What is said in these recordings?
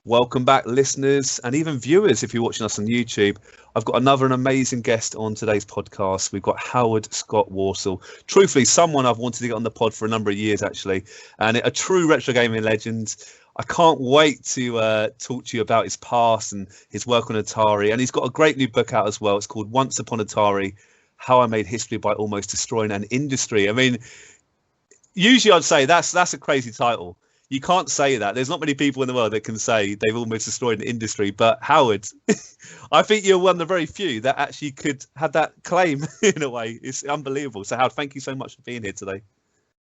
Welcome back, listeners and even viewers, if you're watching us on YouTube. I've got an amazing guest on today's podcast. We've got Howard Scott Warshaw. Truthfully, someone I've wanted to get on the pod for a number of years, actually, and a true retro gaming legend. I can't wait to talk to you about his past and his work on Atari. And he's got a great new book out as well. It's called Once Upon Atari, How I Made History by Almost Destroying an Industry. I mean, usually I'd say that's a crazy title. You can't say that. There's not many people in the world that can say they've almost destroyed an industry. But Howard, I think you're one of the very few that actually could have that claim in a way. It's unbelievable. So Howard, thank you so much for being here today.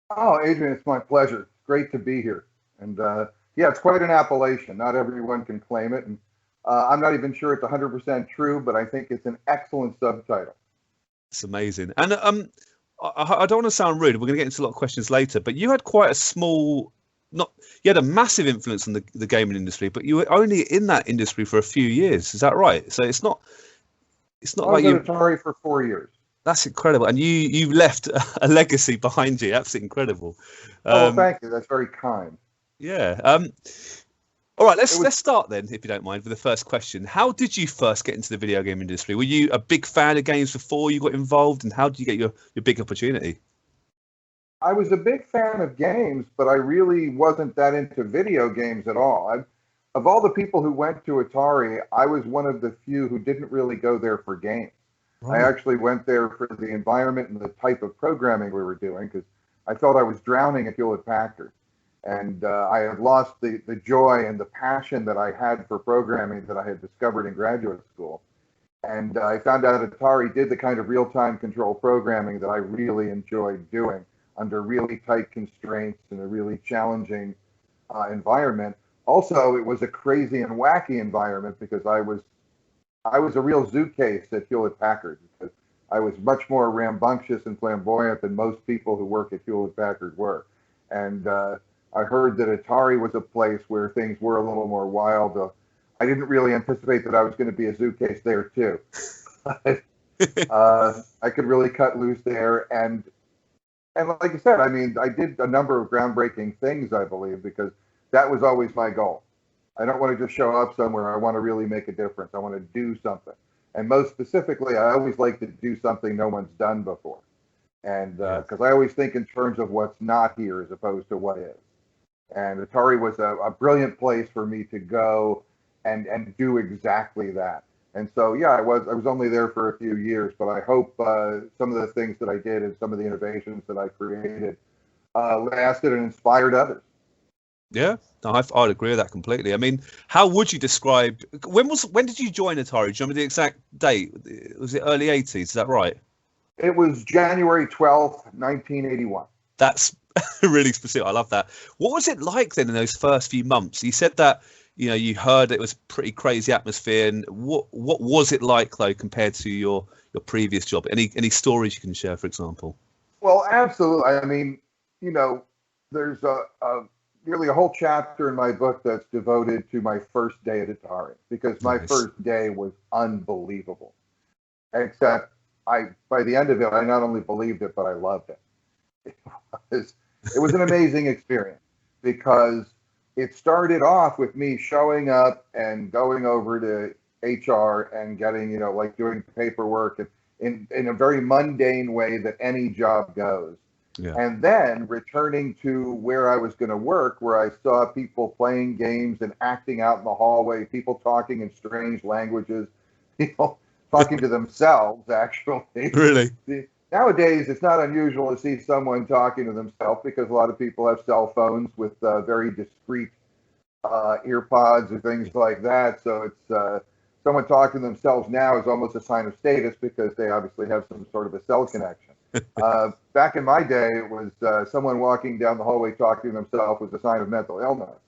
Oh, Adrian, it's my pleasure. Great to be here. And yeah, it's quite an appellation. Not everyone can claim it. And I'm not even sure it's 100% true, but I think it's an excellent subtitle. It's amazing. And I don't want to sound rude. We're going to get into a lot of questions later, but you had quite a small... you had a massive influence on the gaming industry, but you were only in that industry for a few years. Is that right? So it's not like you Atari for 4 years. That's incredible, and you left a legacy behind you. Absolutely incredible. Well, thank you. That's very kind. Yeah. All right. Let's start then, if you don't mind, with the first question. How did you first get into the video game industry? Were you a big fan of games before you got involved, and how did you get your big opportunity? I was a big fan of games, but I really wasn't that into video games at all. Of all the people who went to Atari, I was one of the few who didn't really go there for games. Right. I actually went there for the environment and the type of programming we were doing, because I felt I was drowning at Hewlett Packard. And I had lost the joy and the passion that I had for programming that I had discovered in graduate school. And I found out Atari did the kind of real-time control programming that I really enjoyed doing, under really tight constraints in a really challenging environment. Also, it was a crazy and wacky environment because I was a real zoo case at Hewlett Packard, because I was much more rambunctious and flamboyant than most people who work at Hewlett Packard were. And I heard that Atari was a place where things were a little more wild. I didn't really anticipate that I was going to be a zoo case there too. I could really cut loose there. And like you said, I mean, I did a number of groundbreaking things, I believe, because that was always my goal. I don't want to just show up somewhere. I want to really make a difference. I want to do something. And most specifically, I always like to do something no one's done before. And because I always think in terms of what's not here as opposed to what is. And Atari was a brilliant place for me to go and do exactly that. And so, yeah, I was only there for a few years, but I hope some of the things that I did and some of the innovations that I created lasted and inspired others. Yeah, I'd agree with that completely. I mean, how would you describe, when did you join Atari? Do you remember the exact date? Was it early 80s? Is that right? It was January 12th, 1981. That's really specific. I love that. What was it like then in those first few months? You said that, you know, you heard it was pretty crazy atmosphere. And what was it like, though, compared to your previous job? Any stories you can share, for example? Well, absolutely. I mean, you know, there's nearly a whole chapter in my book that's devoted to my first day at Atari, because my first day was unbelievable. Except by the end of it, I not only believed it, but I loved it. It was an amazing experience, because it started off with me showing up and going over to HR and getting, you know, like doing paperwork and in a very mundane way that any job goes. Yeah. And then returning to where I was going to work, where I saw people playing games and acting out in the hallway, people talking in strange languages, people talking to themselves, actually. Really? Nowadays, it's not unusual to see someone talking to themselves, because a lot of people have cell phones with very discreet earpods or things like that. So it's someone talking to themselves now is almost a sign of status, because they obviously have some sort of a cell connection. Back in my day, it was someone walking down the hallway talking to themselves was a sign of mental illness.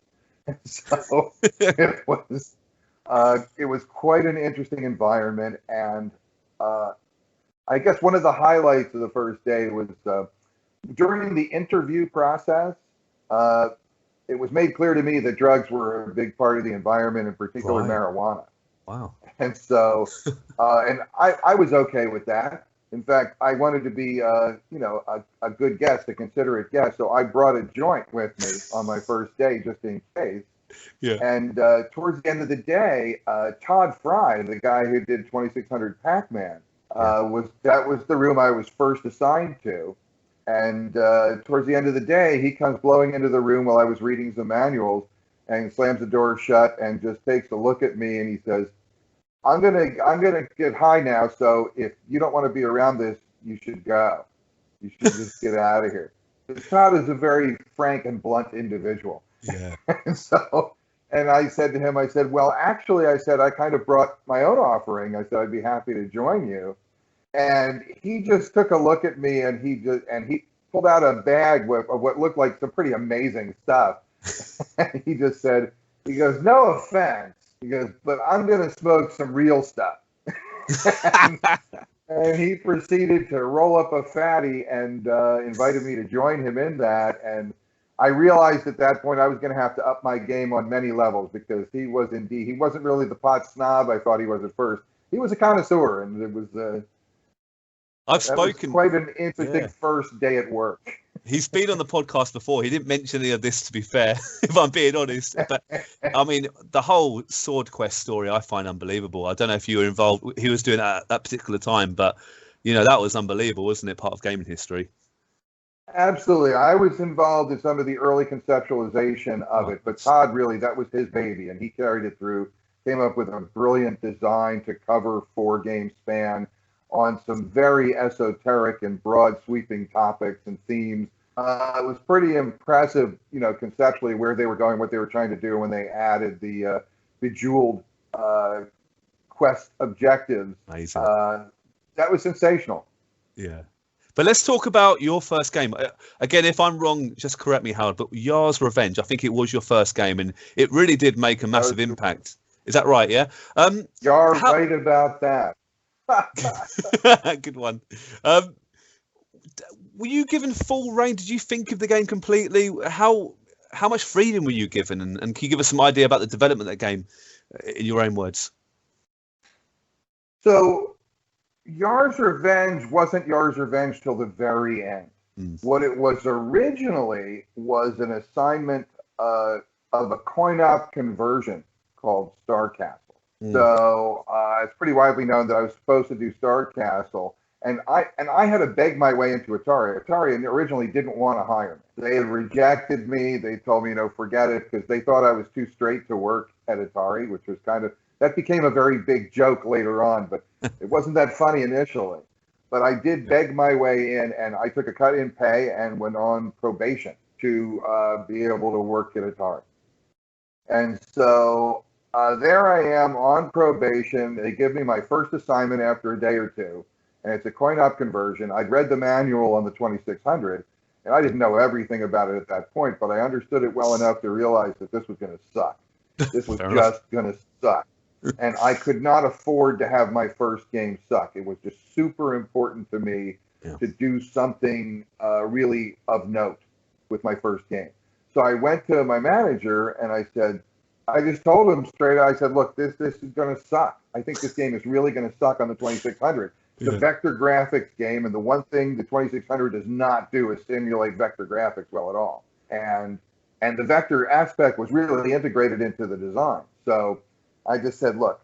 So it was quite an interesting environment. And I guess one of the highlights of the first day was during the interview process, it was made clear to me that drugs were a big part of the environment, in particular marijuana. Wow. And so, and I was okay with that. In fact, I wanted to be, you know, a good guest, a considerate guest. So I brought a joint with me on my first day, just in case. Yeah. And towards the end of the day, Todd Fry, the guy who did 2600 Pac-Man, was the room I was first assigned to. And towards the end of the day, he comes blowing into the room while I was reading some manuals and slams the door shut and just takes a look at me and he says, I'm gonna get high now, so if you don't want to be around this, you should go. You should just get out of here. Todd is a very frank and blunt individual. Yeah. And I said to him, I said, well, actually, I said, I kind of brought my own offering. I said, I'd be happy to join you. And he just took a look at me and he pulled out a bag of what looked like some pretty amazing stuff. And he just said, he goes, no offense. He goes, but I'm going to smoke some real stuff. and he proceeded to roll up a fatty and invited me to join him in that. And I realized at that point I was going to have to up my game on many levels because he wasn't really the pot snob I thought he was at first. He was a connoisseur, and it was quite an interesting first day at work. He's been on the podcast before. He didn't mention any of this, to be fair, if I'm being honest. But I mean, the whole Sword Quest story I find unbelievable. I don't know if you were involved. He was doing that at that particular time, but that was unbelievable, wasn't it? Part of gaming history. Absolutely. I was involved in some of the early conceptualization of it, but Todd really, that was his baby, and he carried it through, came up with a brilliant design to cover 4-game span on some very esoteric and broad sweeping topics and themes. It was pretty impressive, conceptually where they were going, what they were trying to do when they added the bejeweled quest objectives. Amazing. That was sensational. Yeah. But let's talk about your first game. Again, if I'm wrong, just correct me, Howard, but Yars Revenge, I think it was your first game, and it really did make a massive impact. Is that right, yeah? You're right about that. Good one. Were you given full reign? Did you think of the game completely? How much freedom were you given? And can you give us some idea about the development of that game in your own words? So Yars Revenge wasn't Yars Revenge till the very end. What it was originally was an assignment of a coin-op conversion called Star Castle. So it's pretty widely known that I was supposed to do Star Castle, and I had to beg my way into Atari. Atari originally didn't want to hire me. They had rejected me. They told me, forget it, because they thought I was too straight to work at Atari, which was that became a very big joke later on, but it wasn't that funny initially. But I did beg my way in, and I took a cut in pay and went on probation to be able to work at Atari. And so there I am on probation. They give me my first assignment after a day or two, and it's a coin-op conversion. I'd read the manual on the 2600, and I didn't know everything about it at that point, but I understood it well enough to realize that this was going to suck. This was just going to suck. And I could not afford to have my first game suck. It was just super important to me to do something really of note with my first game. So I went to my manager and I just told him straight out, I said, look, this is going to suck. I think this game is really going to suck on the 2600. It's a vector graphics game, and the one thing the 2600 does not do is simulate vector graphics well at all. And the vector aspect was really integrated into the design. So I just said, look,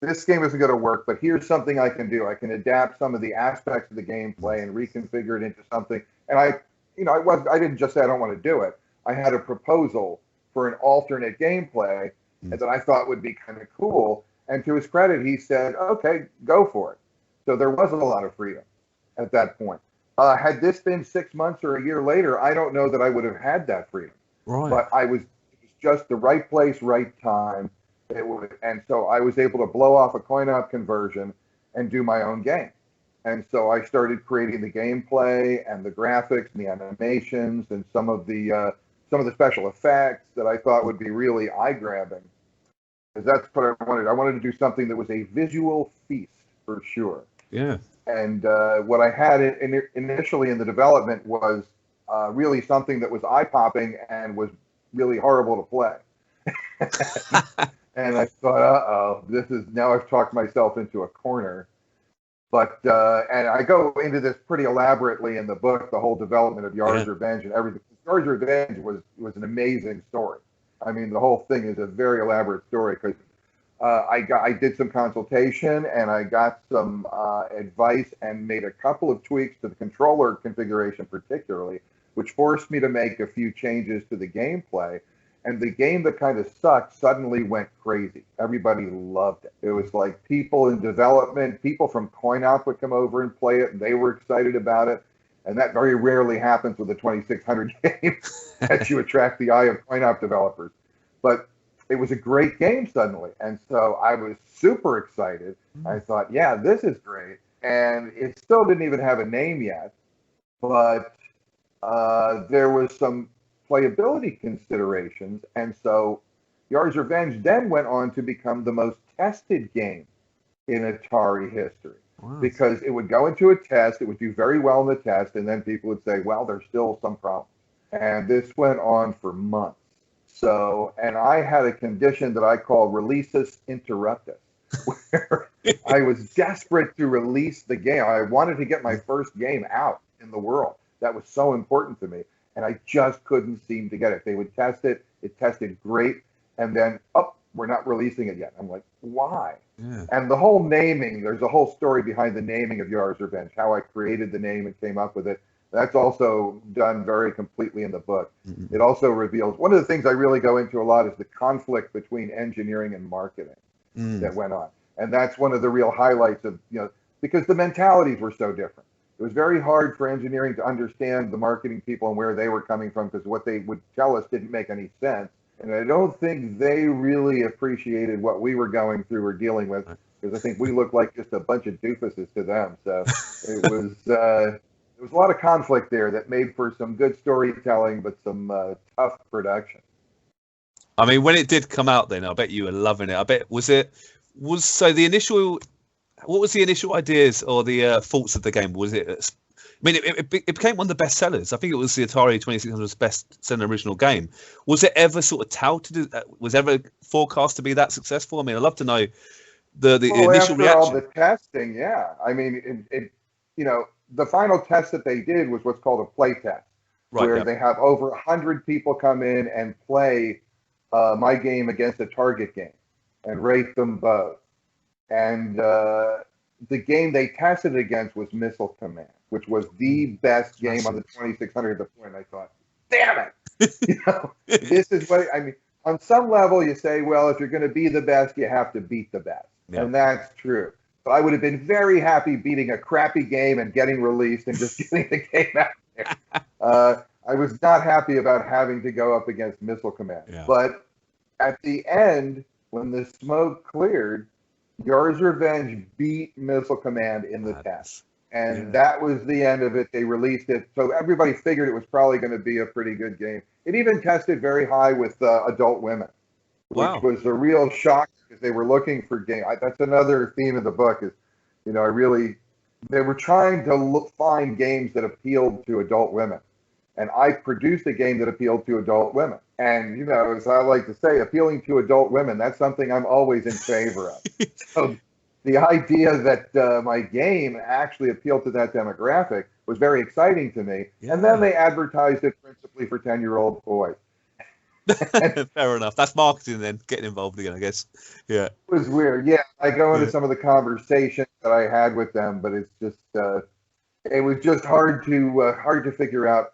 this game isn't going to work, but here's something I can do. I can adapt some of the aspects of the gameplay and reconfigure it into something. And I didn't just say I don't want to do it. I had a proposal for an alternate gameplay that I thought would be kind of cool. And to his credit, he said, okay, go for it. So there wasn't a lot of freedom at that point. Had this been 6 months or a year later, I don't know that I would have had that freedom. Right. But it was just the right place, right time. And so I was able to blow off a coin-op conversion and do my own game. And so I started creating the gameplay and the graphics and the animations and some of the special effects that I thought would be really eye-grabbing. Because that's what I wanted. I wanted to do something that was a visual feast for sure. Yeah. And what I had initially in the development was really something that was eye-popping and was really horrible to play. And I thought, now I've talked myself into a corner. But, and I go into this pretty elaborately in the book, the whole development of Yars Revenge and everything. Yars Revenge was an amazing story. I mean, the whole thing is a very elaborate story because I did some consultation and I got some advice and made a couple of tweaks to the controller configuration, particularly, which forced me to make a few changes to the gameplay. And the game that kind of sucked suddenly went crazy. Everybody loved it. It was like people in development, people from CoinOp would come over and play it, and they were excited about it. And that very rarely happens with a 2600 game that you attract the eye of CoinOp developers. But it was a great game suddenly. And so I was super excited. I thought, yeah, this is great. And it still didn't even have a name yet, but there was some playability considerations. And so Yars Revenge then went on to become the most tested game in Atari history. Wow. Because it would go into a test, it would do very well in the test, and then people would say, well, there's still some problems. And this went on for months. So, and I had a condition that I call releasus interruptus, where I was desperate to release the game. I wanted to get my first game out in the world. That was so important to me. And I just couldn't seem to get it. They would test it. It tested great. And then, we're not releasing it yet. I'm like, why? Yeah. And the whole naming, there's a whole story behind the naming of Yars Revenge, how I created the name and came up with it. That's also done very completely in the book. Mm-hmm. It also reveals, one of the things I really go into a lot is the conflict between engineering and marketing that went on. And that's one of the real highlights of, because the mentalities were so different. It was very hard for engineering to understand the marketing people and where they were coming from because what they would tell us didn't make any sense. And I don't think they really appreciated what we were going through or dealing with because I think we looked like just a bunch of doofuses to them. So it was there was a lot of conflict there that made for some good storytelling, but some tough production. I mean, when it did come out, then I bet you were loving it. I bet what was the initial ideas or the faults of the game? Was it? I mean, it became one of the best sellers. I think it was the Atari 2600's best-selling original game. Was it ever sort of touted? Was ever forecast to be that successful? I mean, I'd love to know the initial reaction. All the testing, yeah. I mean, the final test that they did was what's called a play test, where they have over 100 people come in and play my game against a target game and rate them both. And the game they tested against was Missile Command, which was the best game on the 2600 at the point. I thought, damn it! This is what I mean. On some level, you say, well, if you're going to be the best, you have to beat the best, and that's true. But I would have been very happy beating a crappy game and getting released and just getting the game out there. I was not happy about having to go up against Missile Command. Yeah. But at the end, when the smoke cleared, Yars Revenge beat Missile Command in the test. And that was the end of it. They released it. So everybody figured it was probably going to be a pretty good game. It even tested very high with adult women, which was a real shock because they were looking for games. That's another theme of the book is, they were trying to find games that appealed to adult women. And I produced a game that appealed to adult women. And, as I like to say, appealing to adult women, that's something I'm always in favor of. So the idea that my game actually appealed to that demographic was very exciting to me. Yeah. And then they advertised it principally for 10-year-old boys. Fair enough. That's marketing then, getting involved again, I guess. Yeah. It was weird. Yeah, I go into some of the conversations that I had with them, but it's just, it was just hard to figure out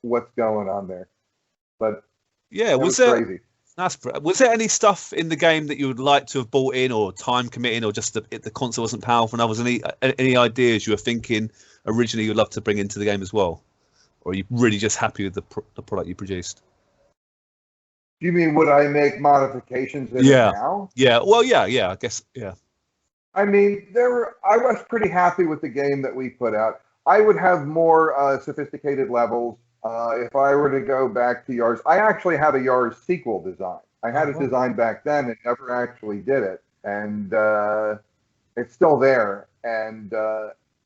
what's going on there. But yeah, was there any stuff in the game that you would like to have bought in, or time committing, or just the console wasn't powerful enough? Was any ideas you were thinking originally you'd love to bring into the game as well, or are you really just happy with the product you produced? You mean would I make modifications in it now? Yeah. Well, yeah. I guess. Yeah. I mean, I was pretty happy with the game that we put out. I would have more sophisticated levels. If I were to go back to Yars, I actually have a Yars sequel design. I had it designed back then and never actually did it. And it's still there. And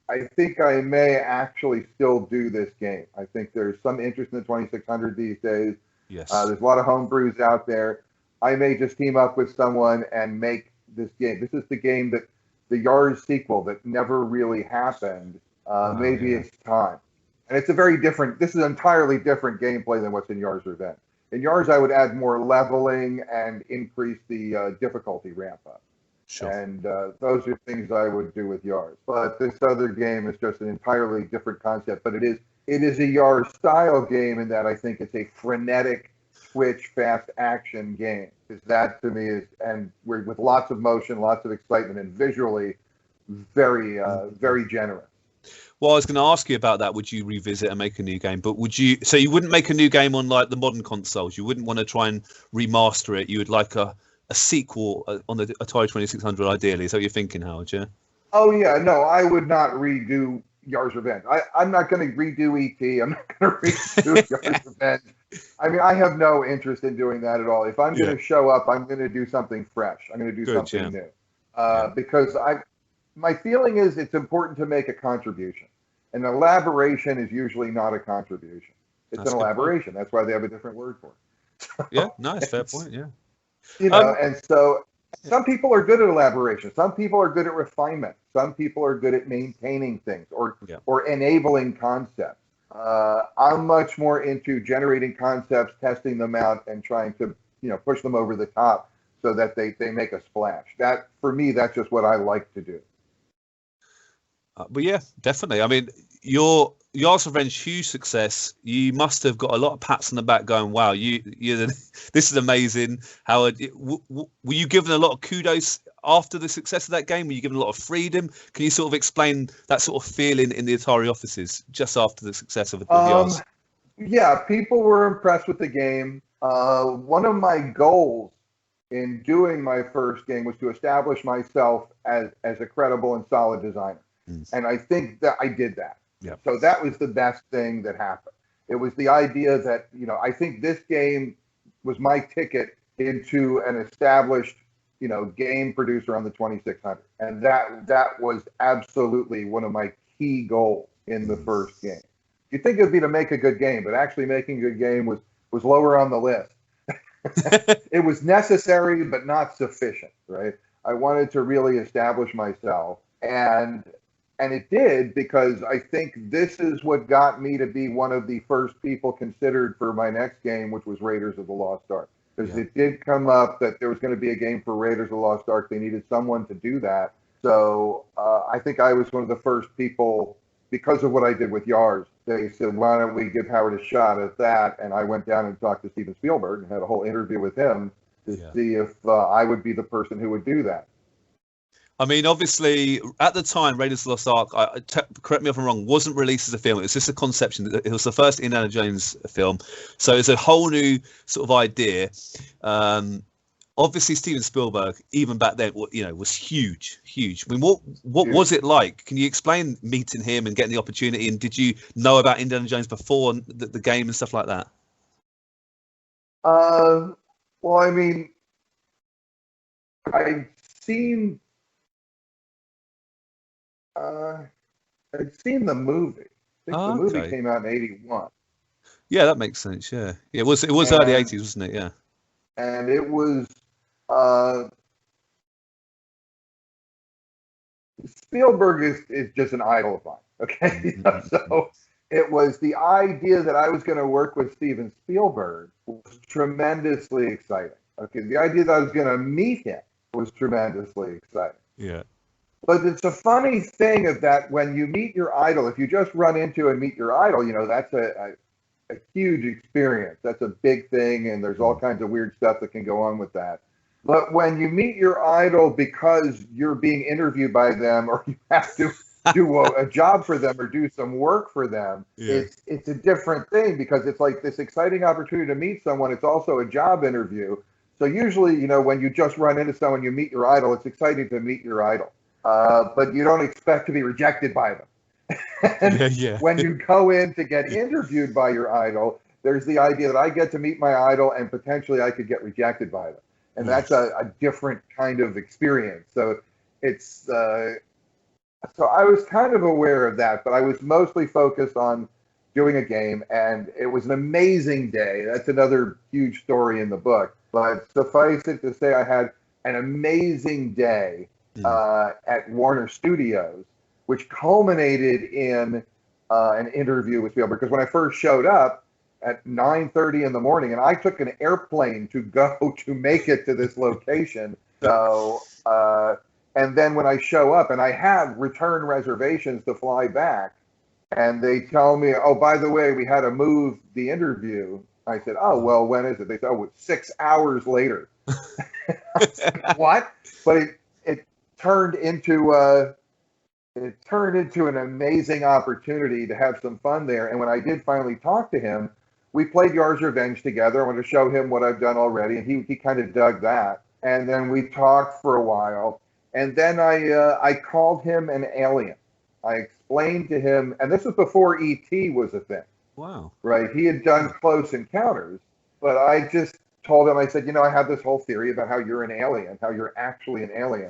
I think I may actually still do this game. I think there's some interest in the 2600 these days. Yes. There's a lot of homebrews out there. I may just team up with someone and make this game. This is the game that the Yars sequel that never really happened. Maybe it's time. And it's this is an entirely different gameplay than what's in Yars Revenge. In Yars, I would add more leveling and increase the difficulty ramp up. Sure. And those are things I would do with Yars. But this other game is just an entirely different concept. But it is a Yars style game in that I think it's a frenetic switch fast action game. Because that to me is, and we're with lots of motion, lots of excitement, and visually very very generous. Well, I was going to ask you about that. Would you revisit and make a new game? But would you? So you wouldn't make a new game on like the modern consoles. You wouldn't want to try and remaster it. You would like a sequel on the Atari 2600, ideally. Is that what you're thinking, Howard? Yeah. Oh yeah, no, I would not redo Yars Revenge. I'm not going to redo ET. I'm not going to redo Yars Revenge. I mean, I have no interest in doing that at all. If I'm going to show up, I'm going to do something fresh. I'm going to do something new. Because my feeling is it's important to make a contribution. An elaboration is usually not a contribution. It's an elaboration. That's why they have a different word for it. So yeah, nice, fair point. Yeah. You know, and so some people are good at elaboration. Some people are good at refinement. Some people are good at maintaining things or enabling concepts. I'm much more into generating concepts, testing them out, and trying to push them over the top so that they make a splash. That for me, that's just what I like to do. But yeah, definitely. I mean, Yars Revenge, huge success. You must have got a lot of pats on the back going, wow, this is amazing. Howard, were you given a lot of kudos after the success of that game? Were you given a lot of freedom? Can you sort of explain that sort of feeling in the Atari offices just after the success of Yars? Yeah, people were impressed with the game. One of my goals in doing my first game was to establish myself as a credible and solid designer. And I think that I did that. Yep. So that was the best thing that happened. It was the idea that, I think this game was my ticket into an established, game producer on the 2600. And that was absolutely one of my key goals in the first game. You'd think it would be to make a good game, but actually making a good game was lower on the list. It was necessary, but not sufficient, right? I wanted to really establish myself. And it did, because I think this is what got me to be one of the first people considered for my next game, which was Raiders of the Lost Ark. Because it did come up that there was going to be a game for Raiders of the Lost Ark. They needed someone to do that. So I think I was one of the first people, because of what I did with Yars. They said, why don't we give Howard a shot at that? And I went down and talked to Steven Spielberg and had a whole interview with him to see if I would be the person who would do that. I mean, obviously, at the time, Raiders of the Lost Ark, correct me if I'm wrong, wasn't released as a film. It was just a conception. It was the first Indiana Jones film. So it's a whole new sort of idea. Obviously, Steven Spielberg, even back then, was huge. I mean, what was it like? Can you explain meeting him and getting the opportunity? And did you know about Indiana Jones before the game and stuff like that? Well, I mean, I'd seen the movie. I think the movie came out in '81. Yeah, that makes sense. Yeah, it was early '80s, wasn't it? Yeah. And it was Spielberg is just an idol of mine. Okay, so it was the idea that I was going to work with Steven Spielberg was tremendously exciting. Okay, the idea that I was going to meet him was tremendously exciting. Yeah. But it's a funny thing of that when you meet your idol, if you just run into and meet your idol, that's a huge experience. That's a big thing, and there's all kinds of weird stuff that can go on with that. But when you meet your idol because you're being interviewed by them, or you have to do a job for them or do some work for them, it's a different thing, because it's like this exciting opportunity to meet someone. It's also a job interview. So usually, when you just run into someone, you meet your idol, it's exciting to meet your idol. But you don't expect to be rejected by them. When you go in to get interviewed by your idol, there's the idea that I get to meet my idol and potentially I could get rejected by them. And that's a different kind of experience. So it's so I was kind of aware of that, but I was mostly focused on doing a game, and it was an amazing day. That's another huge story in the book. But suffice it to say, I had an amazing day at Warner Studios, which culminated in an interview with Spielberg. Because when I first showed up, at 9:30 in the morning, and I took an airplane to go to make it to this location. So, and then when I show up, and I have return reservations to fly back, and they tell me, oh, by the way, we had to move the interview. I said, oh, well, when is it? They said, oh, it's 6 hours later. I said, what? But it turned into an amazing opportunity to have some fun there. And when I did finally talk to him, we played Yars Revenge together. I wanted to show him what I've done already, and he kind of dug that. And then we talked for a while, and then I called him an alien. I explained to him, and this was before ET was a thing. Wow. Right? He had done Close Encounters, but I just told him, I said, I have this whole theory about how you're an alien, how you're actually an alien.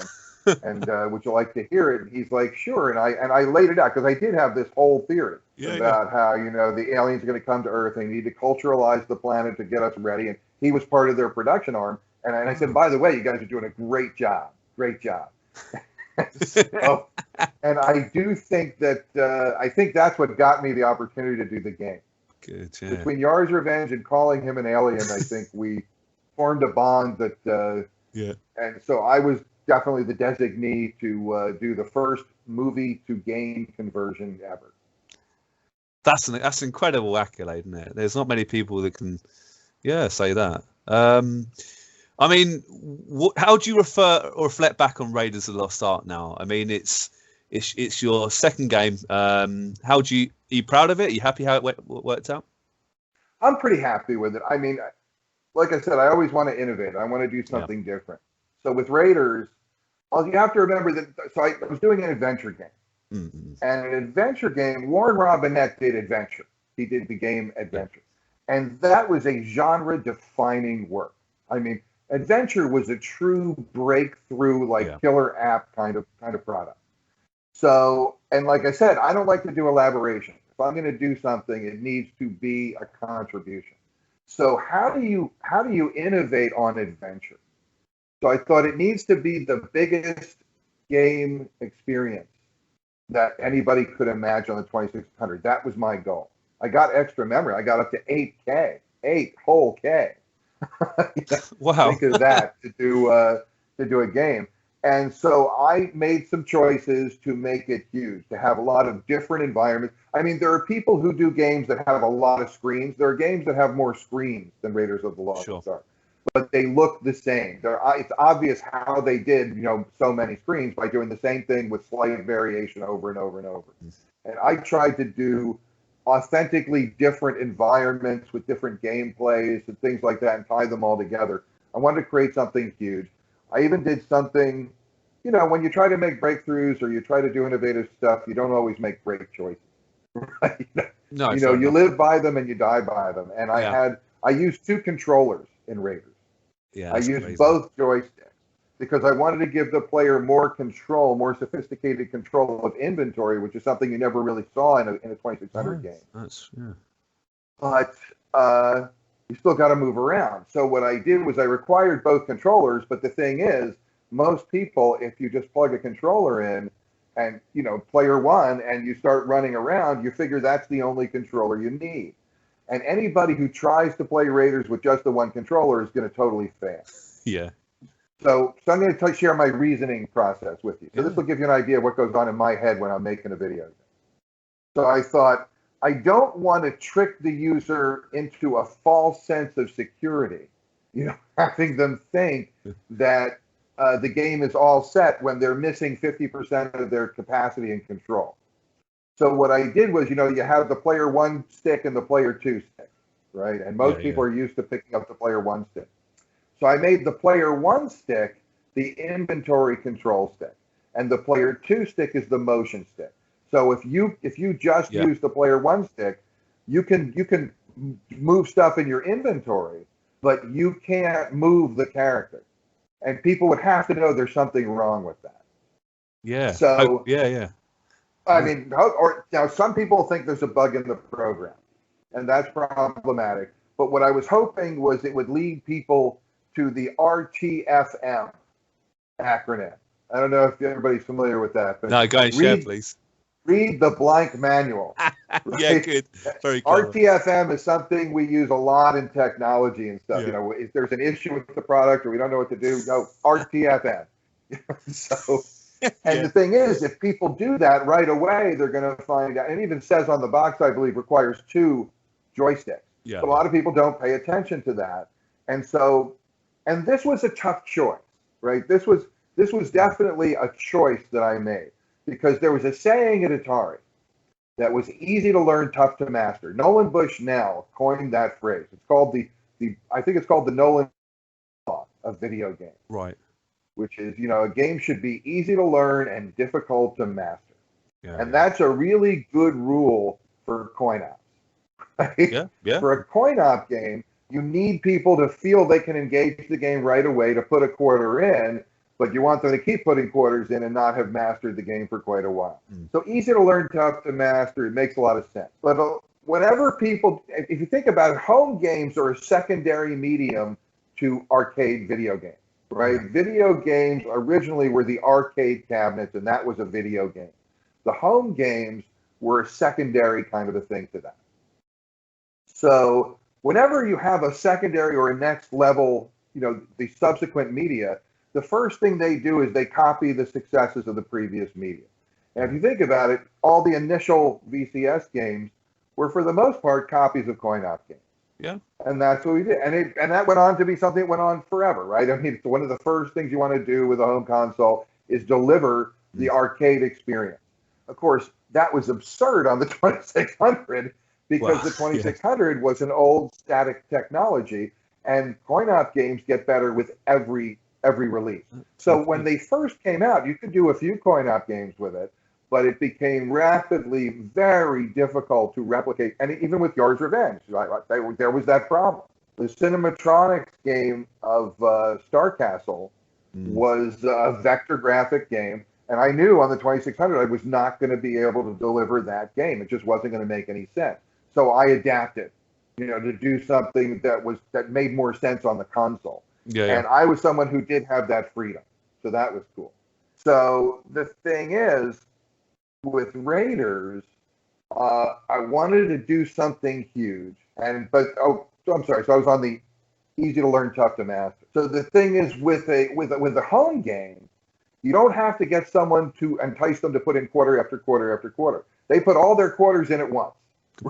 And would you like to hear it? And he's like, sure. And I laid it out because I did have this whole theory about how, the aliens are going to come to Earth and they need to culturalize the planet to get us ready. And he was part of their production arm. And I said, by the way, you guys are doing a great job. Great job. So, and I do think that, I think that's what got me the opportunity to do the game. Good, yeah. Between Yars Revenge and calling him an alien, I think we formed a bond that, and so I was definitely the designee to do the first movie to game conversion ever. That's an incredible accolade, isn't it? There's not many people that can, say that. I mean, how do you refer or reflect back on Raiders of the Lost Ark now? I mean, it's your second game. Are you proud of it? Are you happy how it worked out? I'm pretty happy with it. I mean, like I said, I always want to innovate. I want to do something different. So with Raiders, you have to remember that. So I was doing an adventure game, and an adventure game. Warren Robinette did adventure. He did the game Adventure, and that was a genre-defining work. I mean, adventure was a true breakthrough, killer app kind of product. So, and like I said, I don't like to do elaboration. If I'm going to do something, it needs to be a contribution. So how do you innovate on adventure? So I thought it needs to be the biggest game experience that anybody could imagine on the 2600. That was my goal. I got extra memory. I got up to 8K, 8 whole K. Wow. Think of that to do a game. And so I made some choices to make it huge, to have a lot of different environments. I mean, there are people who do games that have a lot of screens. There are games that have more screens than Raiders of the Lost Ark, but they look the same. It's obvious how they did, so many screens by doing the same thing with slight variation over and over and over. And I tried to do authentically different environments with different gameplays and things like that and tie them all together. I wanted to create something huge. I even did something, when you try to make breakthroughs or you try to do innovative stuff, you don't always make great choices. Right? No, you live by them and you die by them. And I used 2 controllers in Raiders. Yeah, I used crazy. both joysticks because I wanted to give the player more control, more sophisticated control of inventory, which is something you never really saw in a 2600 game. But you still got to move around. So what I did was I required both controllers, but the thing is, most people, if you just plug a controller in and, player 1, and you start running around, you figure that's the only controller you need. And anybody who tries to play Raiders with just the one controller is going to totally fail. Yeah. So I'm going to share my reasoning process with you. So this will give you an idea of what goes on in my head when I'm making a video. So I thought, I don't want to trick the user into a false sense of security, having them think that the game is all set when they're missing 50% of their capacity and control. So what I did was, you have the player 1 stick and the player 2 stick, right? And most people are used to picking up the player 1 stick. So I made the player 1 stick the inventory control stick, and the player 2 stick is the motion stick. So if you just use the player 1 stick, you can move stuff in your inventory, but you can't move the character. And people would have to know there's something wrong with that. Yeah. So I mean, now some people think there's a bug in the program, and that's problematic. But what I was hoping was it would lead people to the RTFM acronym. I don't know if everybody's familiar with that. But no, go ahead, share, please. read the blank manual. Yeah, good. Very clever. RTFM is something we use a lot in technology and stuff. Yeah. You know, if there's an issue with the product or we don't know what to do, go RTFM. So, and the thing is, if people do that right away, they're going to find out. And it even says on the box, I believe, requires 2 joysticks. Yeah. But a lot of people don't pay attention to that. And so, and this was a tough choice, right? This was definitely a choice that I made, because there was a saying at Atari that was easy to learn, tough to master. Nolan Bushnell coined that phrase. It's called I think it's called the Nolan law of video games. Right. Which is, you know, a game should be easy to learn and difficult to master. Yeah, and that's a really good rule for coin ops. Right? Yeah. For a coin op game, you need people to feel they can engage the game right away to put a quarter in, but you want them to keep putting quarters in and not have mastered the game for quite a while. So easy to learn, tough to master, it makes a lot of sense. But whenever people, if you think about it, home games are a secondary medium to arcade video games, right? Video games originally were the arcade cabinets, and that was a video game. The home games were a secondary kind of a thing to that. So whenever you have a secondary or a next level, you know, the subsequent media, the first thing they do is they copy the successes of the previous media. And if you think about it, all the initial VCS games were, for the most part, copies of coin-op games. Yeah. And that's what we did. And that went on to be something that went on forever, right? I mean, it's one of the first things you want to do with a home console is deliver the arcade experience. Of course, that was absurd on the 2600 because the 2600 was an old static technology, and coin-op games get better with every release. So when they first came out, you could do a few coin-op games with it, but it became rapidly very difficult to replicate. And even with Yars Revenge, right, there was that problem. The Cinematronics game of Star Castle was a vector graphic game, and I knew on the 2600 I was not going to be able to deliver that game. It just wasn't going to make any sense. So I adapted, you know, to do something that made more sense on the console. And I was someone who did have that freedom. So that was cool. So the thing is, with Raiders, I wanted to do something huge. I'm sorry. So I was on the easy to learn, tough to master. So the thing is, with a home game, you don't have to get someone to entice them to put in quarter after quarter after quarter. They put all their quarters in at once.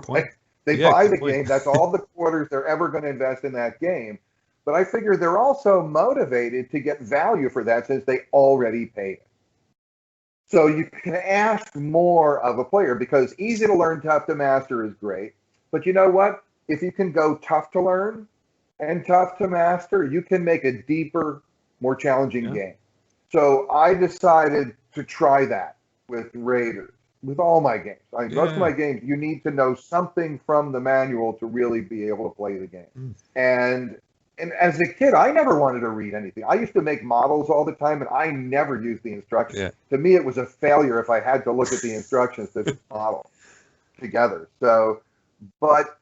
Right? They buy the game. That's all the quarters they're ever going to invest in that game. But I figure they're also motivated to get value for that since they already paid it. So you can ask more of a player, because easy to learn, tough to master is great. But you know what? If you can go tough to learn and tough to master, you can make a deeper, more challenging game. So I decided to try that with Raiders, with all my games. Most of my games, you need to know something from the manual to really be able to play the game. And as a kid, I never wanted to read anything. I used to make models all the time, and I never used the instructions. To me, it was a failure if I had to look at the instructions to model together. So, but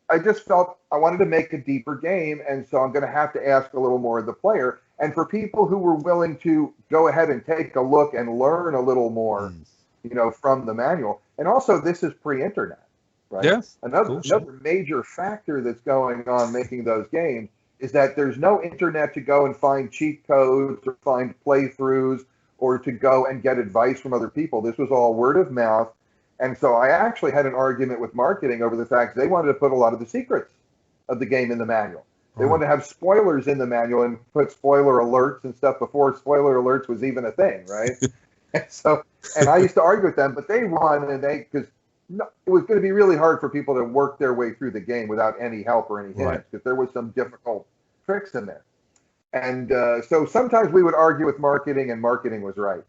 I just felt I wanted to make a deeper game, and so I'm going to have to ask a little more of the player. And for people who were willing to go ahead and take a look and learn a little more, you know, from the manual. And also, this is pre-internet, right? Another major factor that's going on making those games is that there's no internet to go and find cheat codes or find playthroughs or to go and get advice from other people. This was all word of mouth. And so I actually had an argument with marketing over the fact they wanted to put a lot of the secrets of the game in the manual. They wanted to have spoilers in the manual and put spoiler alerts and stuff before spoiler alerts was even a thing, right? and I used to argue with them, but they won, and because it was going to be really hard for people to work their way through the game without any help or any hints, because there was some difficult tricks in there. And so sometimes we would argue with marketing, and marketing was right.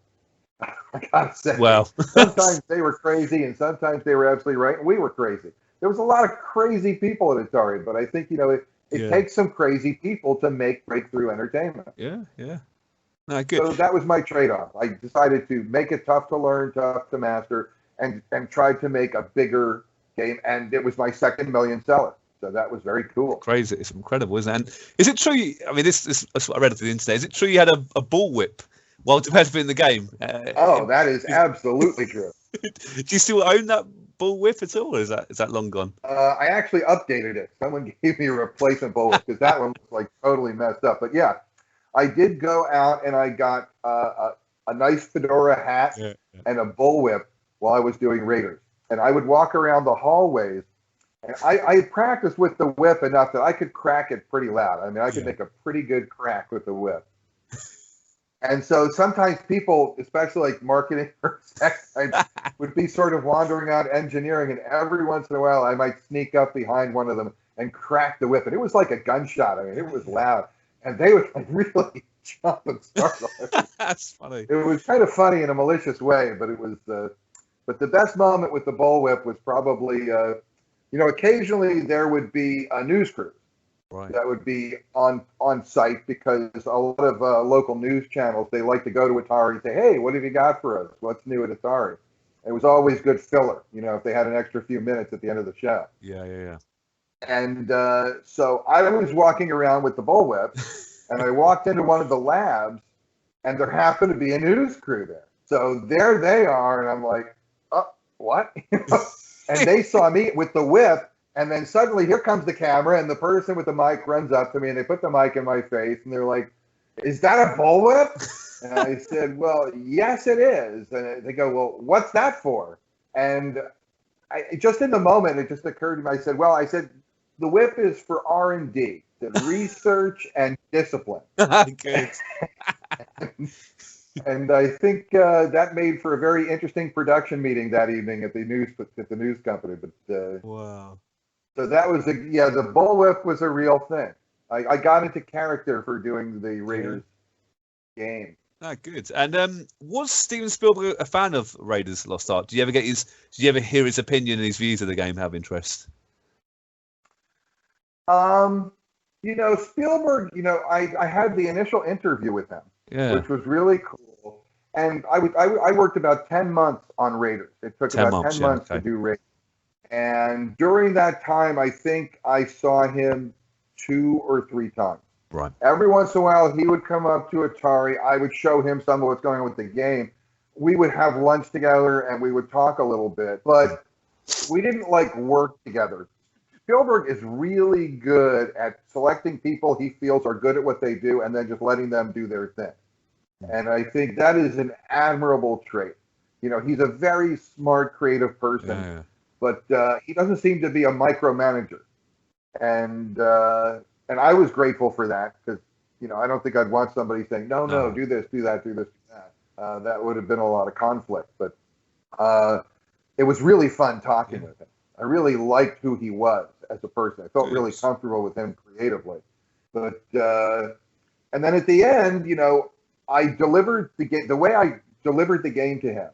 I gotta say, sometimes they were crazy, and sometimes they were absolutely right, and we were crazy. There was a lot of crazy people at Atari, but I think, you know, it takes some crazy people to make breakthrough entertainment. No, good. So that was my trade-off. I decided to make it tough to learn, tough to master, and tried to make a bigger game, and it was my second million seller. So that was very cool. Crazy. It's incredible, isn't it? And is it true, I mean, this is what I read off the internet, is it true you had a ball whip while developing the game? That is absolutely true. Do you still own that bullwhip at all, or is that long gone? I actually updated it. Someone gave me a replacement bullwhip because that one was like totally messed up. But yeah, I did go out and I got a nice fedora hat and a bullwhip while I was doing Raiders. And I would walk around the hallways. And I practiced with the whip enough that I could crack it pretty loud. I mean, I could make a pretty good crack with the whip. And so sometimes people, especially like marketing or tech, would be sort of wandering out engineering, and every once in a while I might sneak up behind one of them and crack the whip. And it was like a gunshot. I mean, it was loud. And they would like really jump and startle. That's funny. It was kind of funny in a malicious way, but it was. But the best moment with the bullwhip was probably, occasionally there would be a news crew. Right. That would be on site because a lot of local news channels, they like to go to Atari and say, hey, what have you got for us? What's new at Atari? It was always good filler, if they had an extra few minutes at the end of the show. Yeah. And so I was walking around with the bullwhip, and I walked into one of the labs, and there happened to be a news crew there. So there they are, and I'm like, oh, what? And they saw me with the whip. And then suddenly here comes the camera, and the person with the mic runs up to me, and they put the mic in my face, and they're like, is that a bullwhip? And I said, well, yes, it is. And they go, well, what's that for? And just in the moment, it just occurred to me. I said, the whip is for R&D, the research and discipline. Good. And I think that made for a very interesting production meeting that evening at the news company. But wow. So that was the bullwhip was a real thing. I got into character for doing the Raiders game. Ah, good. And was Steven Spielberg a fan of Raiders Lost Ark? Did you ever hear his opinion and his views of the game have interest? Spielberg, I had the initial interview with him, which was really cool. And I worked about 10 months on Raiders. It took about 10 months to do Raiders. And during that time, I think I saw him 2 or 3 times. Right. Every once in a while, he would come up to Atari. I would show him some of what's going on with the game. We would have lunch together, and we would talk a little bit. But we didn't, work together. Spielberg is really good at selecting people he feels are good at what they do and then just letting them do their thing. And I think that is an admirable trait. He's a very smart, creative person. Yeah. But he doesn't seem to be a micromanager, and I was grateful for that because I don't think I'd want somebody saying no, do this, do that, do this, do that. That would have been a lot of conflict. But it was really fun talking with him. I really liked who he was as a person. I felt really comfortable with him creatively. But and then at the end, I delivered the game. The way I delivered the game to him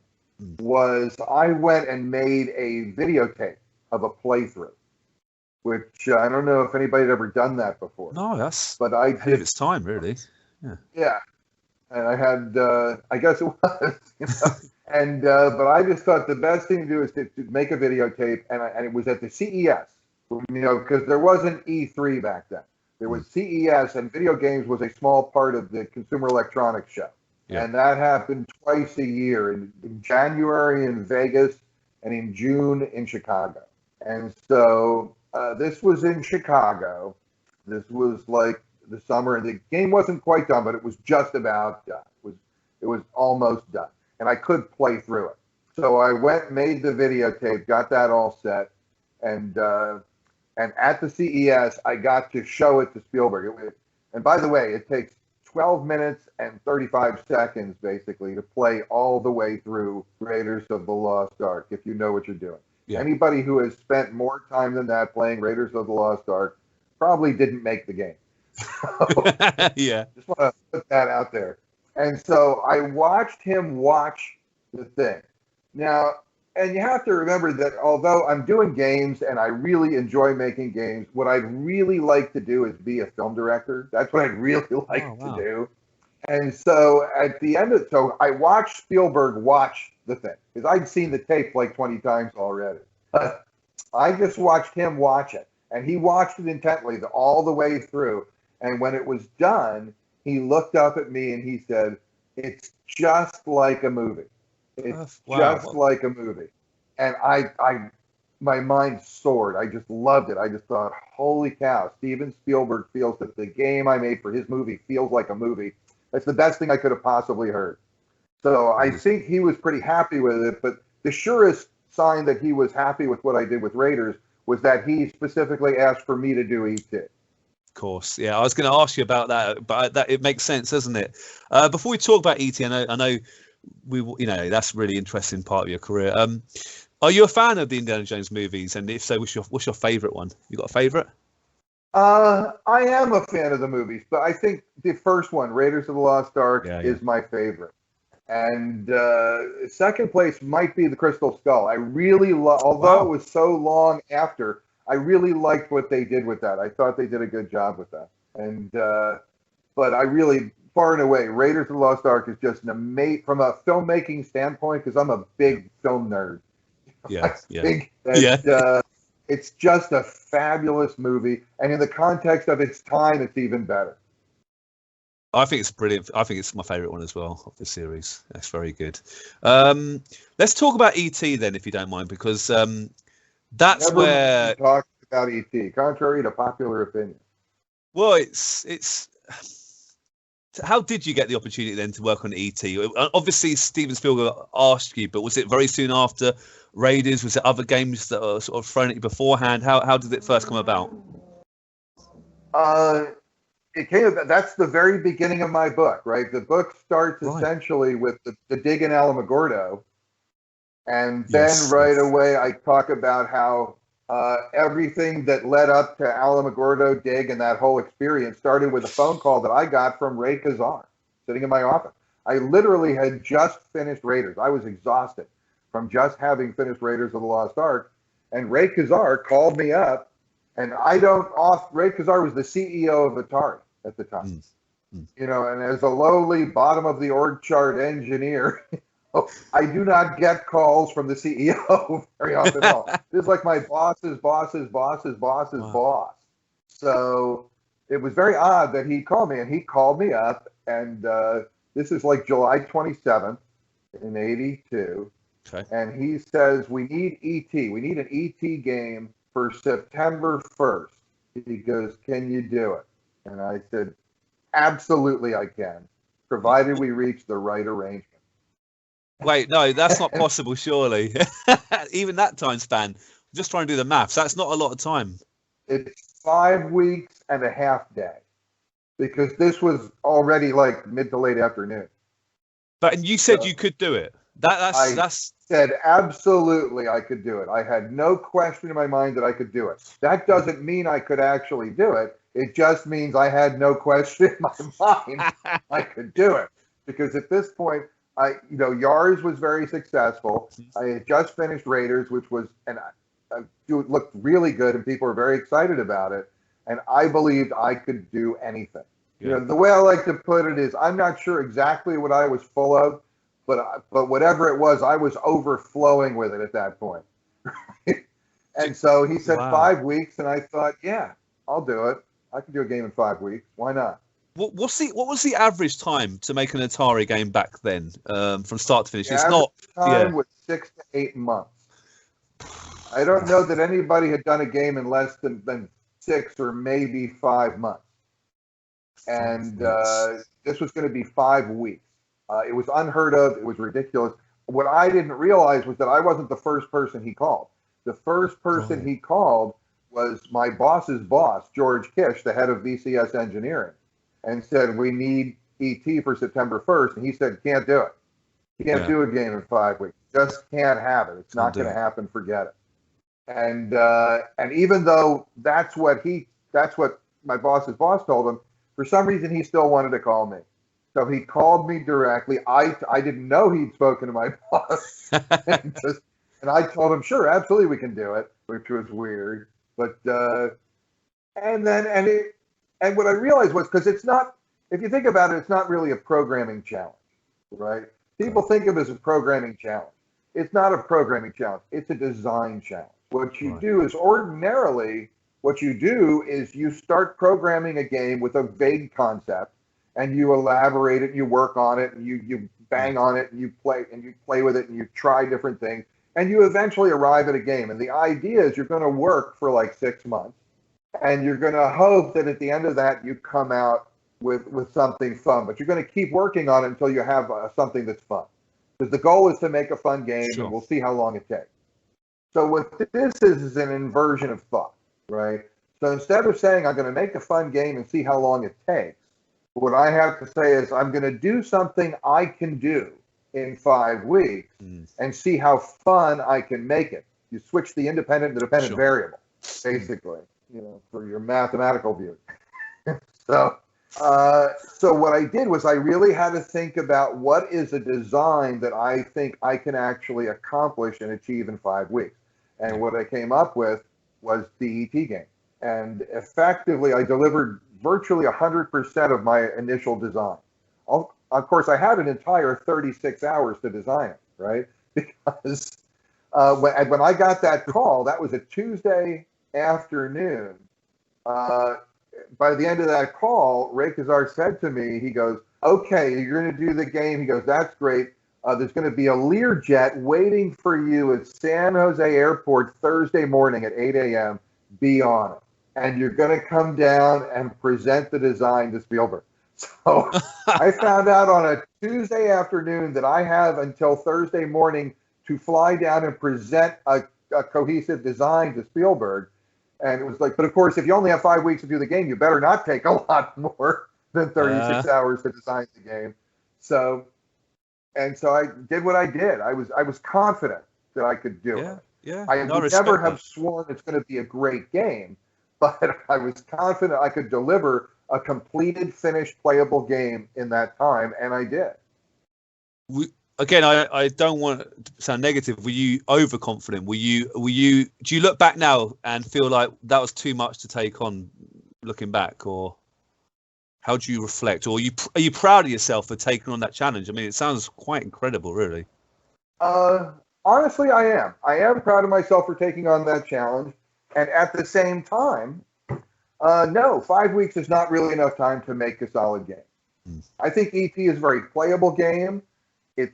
was I went and made a videotape of a playthrough, which I don't know if anybody had ever done that before. No, but I ahead of its time, really. Yeah. And I had, I guess it was, and but I just thought the best thing to do is to make a videotape, and it was at the CES, because there wasn't E3 back then. There was CES, and video games was a small part of the Consumer Electronics Show. Yeah. And that happened twice a year, in January in Vegas and in June in Chicago. And so this was in Chicago. This was like the summer, and the game wasn't quite done, but it was just about done. It was almost done, and I could play through it. So I went, made the videotape, got that all set, and at the CES, I got to show it to Spielberg. And by the way, it takes 12 minutes and 35 seconds, basically, to play all the way through Raiders of the Lost Ark, if you know what you're doing. Yeah. Anybody who has spent more time than that playing Raiders of the Lost Ark probably didn't make the game. Yeah. Just want to put that out there. And so I watched him watch the thing. Now, and you have to remember that although I'm doing games and I really enjoy making games, what I'd really like to do is be a film director. That's what I'd really like to do. And so at the end of it, so I watched Spielberg watch the thing because I'd seen the tape like 20 times already. I just watched him watch it, and he watched it intently all the way through. And when it was done, he looked up at me and he said, "It's just like a movie." It's Wow. just like a movie. And my mind soared. I just loved it. I just thought, holy cow, Steven Spielberg feels that the game I made for his movie feels like a movie. That's the best thing I could have possibly heard. So I think he was pretty happy with it. But the surest sign that he was happy with what I did with Raiders was that he specifically asked for me to do E.T. Course, yeah. I was going to ask you about that, but that it makes sense, doesn't it? Before we talk about ET, I know that's a really interesting part of your career. Are you a fan of the Indiana Jones movies? And if so, what's your favorite one? You got a favorite? I am a fan of the movies, but I think the first one, Raiders of the Lost Ark, is my favorite. And second place might be the Crystal Skull. I really although it was so long after, I really liked what they did with that. I thought they did a good job with that. And but I really, far and away, Raiders of the Lost Ark is just an amazing, from a filmmaking standpoint, because I'm a big film nerd. It's just a fabulous movie, and in the context of its time, it's even better. I think it's brilliant. I think it's my favorite one as well of the series. That's very good. Let's talk about ET then, if you don't mind, because that's where talk about ET, contrary to popular opinion. Well, it's. How did you get the opportunity then to work on ET? Obviously, Steven Spielberg asked you, but was it very soon after Raiders? Was it other games that were sort of thrown at you beforehand? How did it first come about? It came. That's the very beginning of my book, right? The book starts essentially with the dig in Alamogordo, and then away I talk about how everything that led up to Alamogordo dig and that whole experience started with a phone call that I got from Ray Kazar sitting in my office. I literally had just finished Raiders. I was exhausted from just having finished Raiders of the Lost Ark, and Ray Kazar called me up, and Ray Kazar was the CEO of Atari at the time. You know, and as a lowly bottom of the org chart engineer, I do not get calls from the CEO very often at all. This is like my boss's boss's boss's boss's boss. So it was very odd that he called me, and he called me up, and this is like July 27th in 82. Okay. And he says, we need ET. We need an ET game for September 1st. He goes, can you do it? And I said, absolutely I can, provided we reach the right arrangement. Wait, no, that's not possible, surely. Even that time span, just trying to do the maths, that's not a lot of time. It's 5 weeks and a half day, because this was already like mid to late afternoon. And you said you could do it. I said absolutely I could do it. I had no question in my mind that I could do it. That doesn't mean I could actually do it. It just means I had no question in my mind I could do it. Because at this point, Yars was very successful. I had just finished Raiders, which was, and it looked really good, and people were very excited about it. And I believed I could do anything. Yeah. You know, the way I like to put it is, I'm not sure exactly what I was full of, but whatever it was, I was overflowing with it at that point. And so he said 5 weeks, and I thought, yeah, I'll do it. I can do a game in 5 weeks. Why not? What was the average time to make an Atari game back then, from start to finish? The average time was 6 to 8 months. I don't know that anybody had done a game in less than 6 or maybe 5 months. And this was going to be 5 weeks. It was unheard of. It was ridiculous. What I didn't realize was that I wasn't the first person he called. The first person he called was my boss's boss, George Kish, the head of VCS engineering, and said, we need ET for September 1st. And he said, can't do it. Can't do a game in 5 weeks. Just can't have it. It's not going to happen. Forget it. And even though that's what my boss's boss told him, for some reason he still wanted to call me. So he called me directly. I didn't know he'd spoken to my boss. And I told him, sure, absolutely we can do it, which was weird. But and what I realized was, because it's not, if you think about it, it's not really a programming challenge, right? People think of it as a programming challenge. It's not a programming challenge. It's a design challenge. What you do is you start programming a game with a vague concept, and you elaborate it, and you work on it, and you bang on it, and you play with it, and you try different things, and you eventually arrive at a game. And the idea is you're going to work for like 6 months, and you're going to hope that at the end of that you come out with something fun. But you're going to keep working on it until you have something that's fun. Because the goal is to make a fun game, and we'll see how long it takes. So what this is an inversion of thought, right? So instead of saying I'm going to make a fun game and see how long it takes, what I have to say is I'm going to do something I can do in 5 weeks and see how fun I can make it. You switch the independent to dependent variable, basically, for your mathematical view. So what I did was I really had to think about what is a design that I think I can actually accomplish and achieve in 5 weeks. And what I came up with was the E.T. game. And effectively, I delivered virtually 100% of my initial design. Of course, I had an entire 36 hours to design it, right? Because when I got that call, that was a Tuesday afternoon. By the end of that call, Ray Kazar said to me, he goes, okay, you're going to do the game. He goes, that's great. There's going to be a Learjet waiting for you at San Jose Airport Thursday morning at 8 a.m. Be on it. And you're going to come down and present the design to Spielberg. So I found out on a Tuesday afternoon that I have until Thursday morning to fly down and present a cohesive design to Spielberg. And it was like, but of course, if you only have 5 weeks to do the game, you better not take a lot more than 36 hours to design the game. So I did what I did. I was confident that I could do it. Yeah. I would never have sworn it's going to be a great game, but I was confident I could deliver a completed, finished, playable game in that time, and I did. I don't want to sound negative. Were you overconfident? Do you look back now and feel like that was too much to take on looking back, or how do you reflect? Or are you proud of yourself for taking on that challenge? I mean, it sounds quite incredible, really. Honestly, I am. I am proud of myself for taking on that challenge. And at the same time, no, 5 weeks is not really enough time to make a solid game. I think E.T. is a very playable game. It's,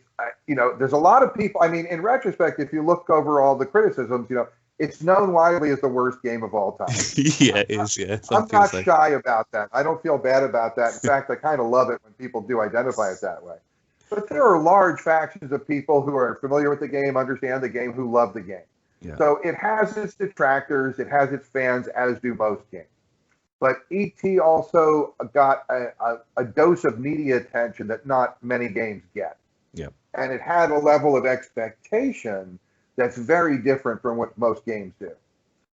there's a lot of people. I mean, in retrospect, if you look over all the criticisms, it's known widely as the worst game of all time. Yeah, it is. Yeah, I'm not shy about that. I don't feel bad about that. In fact, I kind of love it when people do identify it that way. But there are large factions of people who are familiar with the game, understand the game, who love the game. Yeah. So it has its detractors, it has its fans, as do most games. But E.T. also got a dose of media attention that not many games get. Yeah. And it had a level of expectation that's very different from what most games do.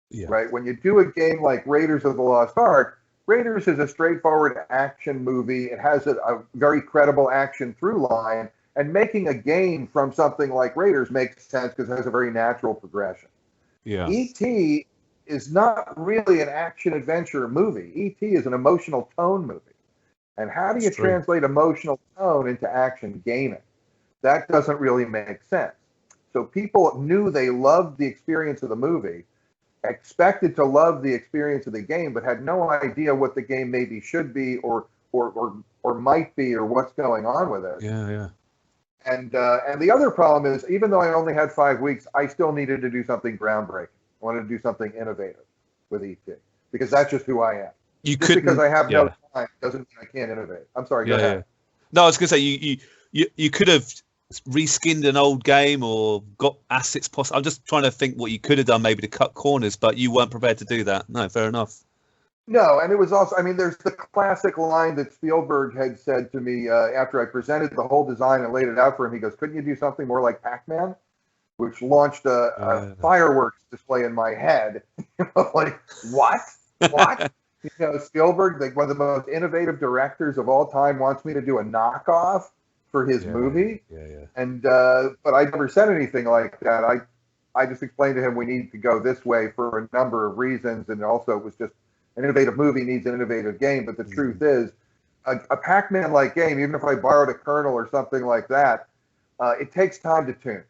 Yeah. Right? When you do a game like Raiders of the Lost Ark, Raiders is a straightforward action movie. It has a very credible action through line, and making a game from something like Raiders makes sense because it has a very natural progression. Yeah. E.T. is not really an action-adventure movie. E.T. is an emotional tone movie. And how do you translate emotional tone into action gaming? That doesn't really make sense. So people knew they loved the experience of the movie, expected to love the experience of the game, but had no idea what the game maybe should be or might be, or what's going on with it. Yeah. And the other problem is, even though I only had 5 weeks, I still needed to do something groundbreaking. I wanted to do something innovative with E.T. because that's just who I am. Because I have no time doesn't mean I can't innovate. I'm sorry. Go ahead. Yeah. No, I was going to say you could have reskinned an old game or got assets possible. I'm just trying to think what you could have done maybe to cut corners, but you weren't prepared to do that. No, fair enough. No, and it was also, I mean, there's the classic line that Spielberg had said to me after I presented the whole design and laid it out for him. He goes, couldn't you do something more like Pac-Man? Which launched a fireworks display in my head. Like, what? Spielberg, like one of the most innovative directors of all time, wants me to do a knockoff for his movie. Yeah. And but I never said anything like that. I just explained to him we need to go this way for a number of reasons, and also it was just an innovative movie needs an innovative game. But the truth is, a Pac-Man-like game, even if I borrowed a kernel or something like that, it takes time to tune.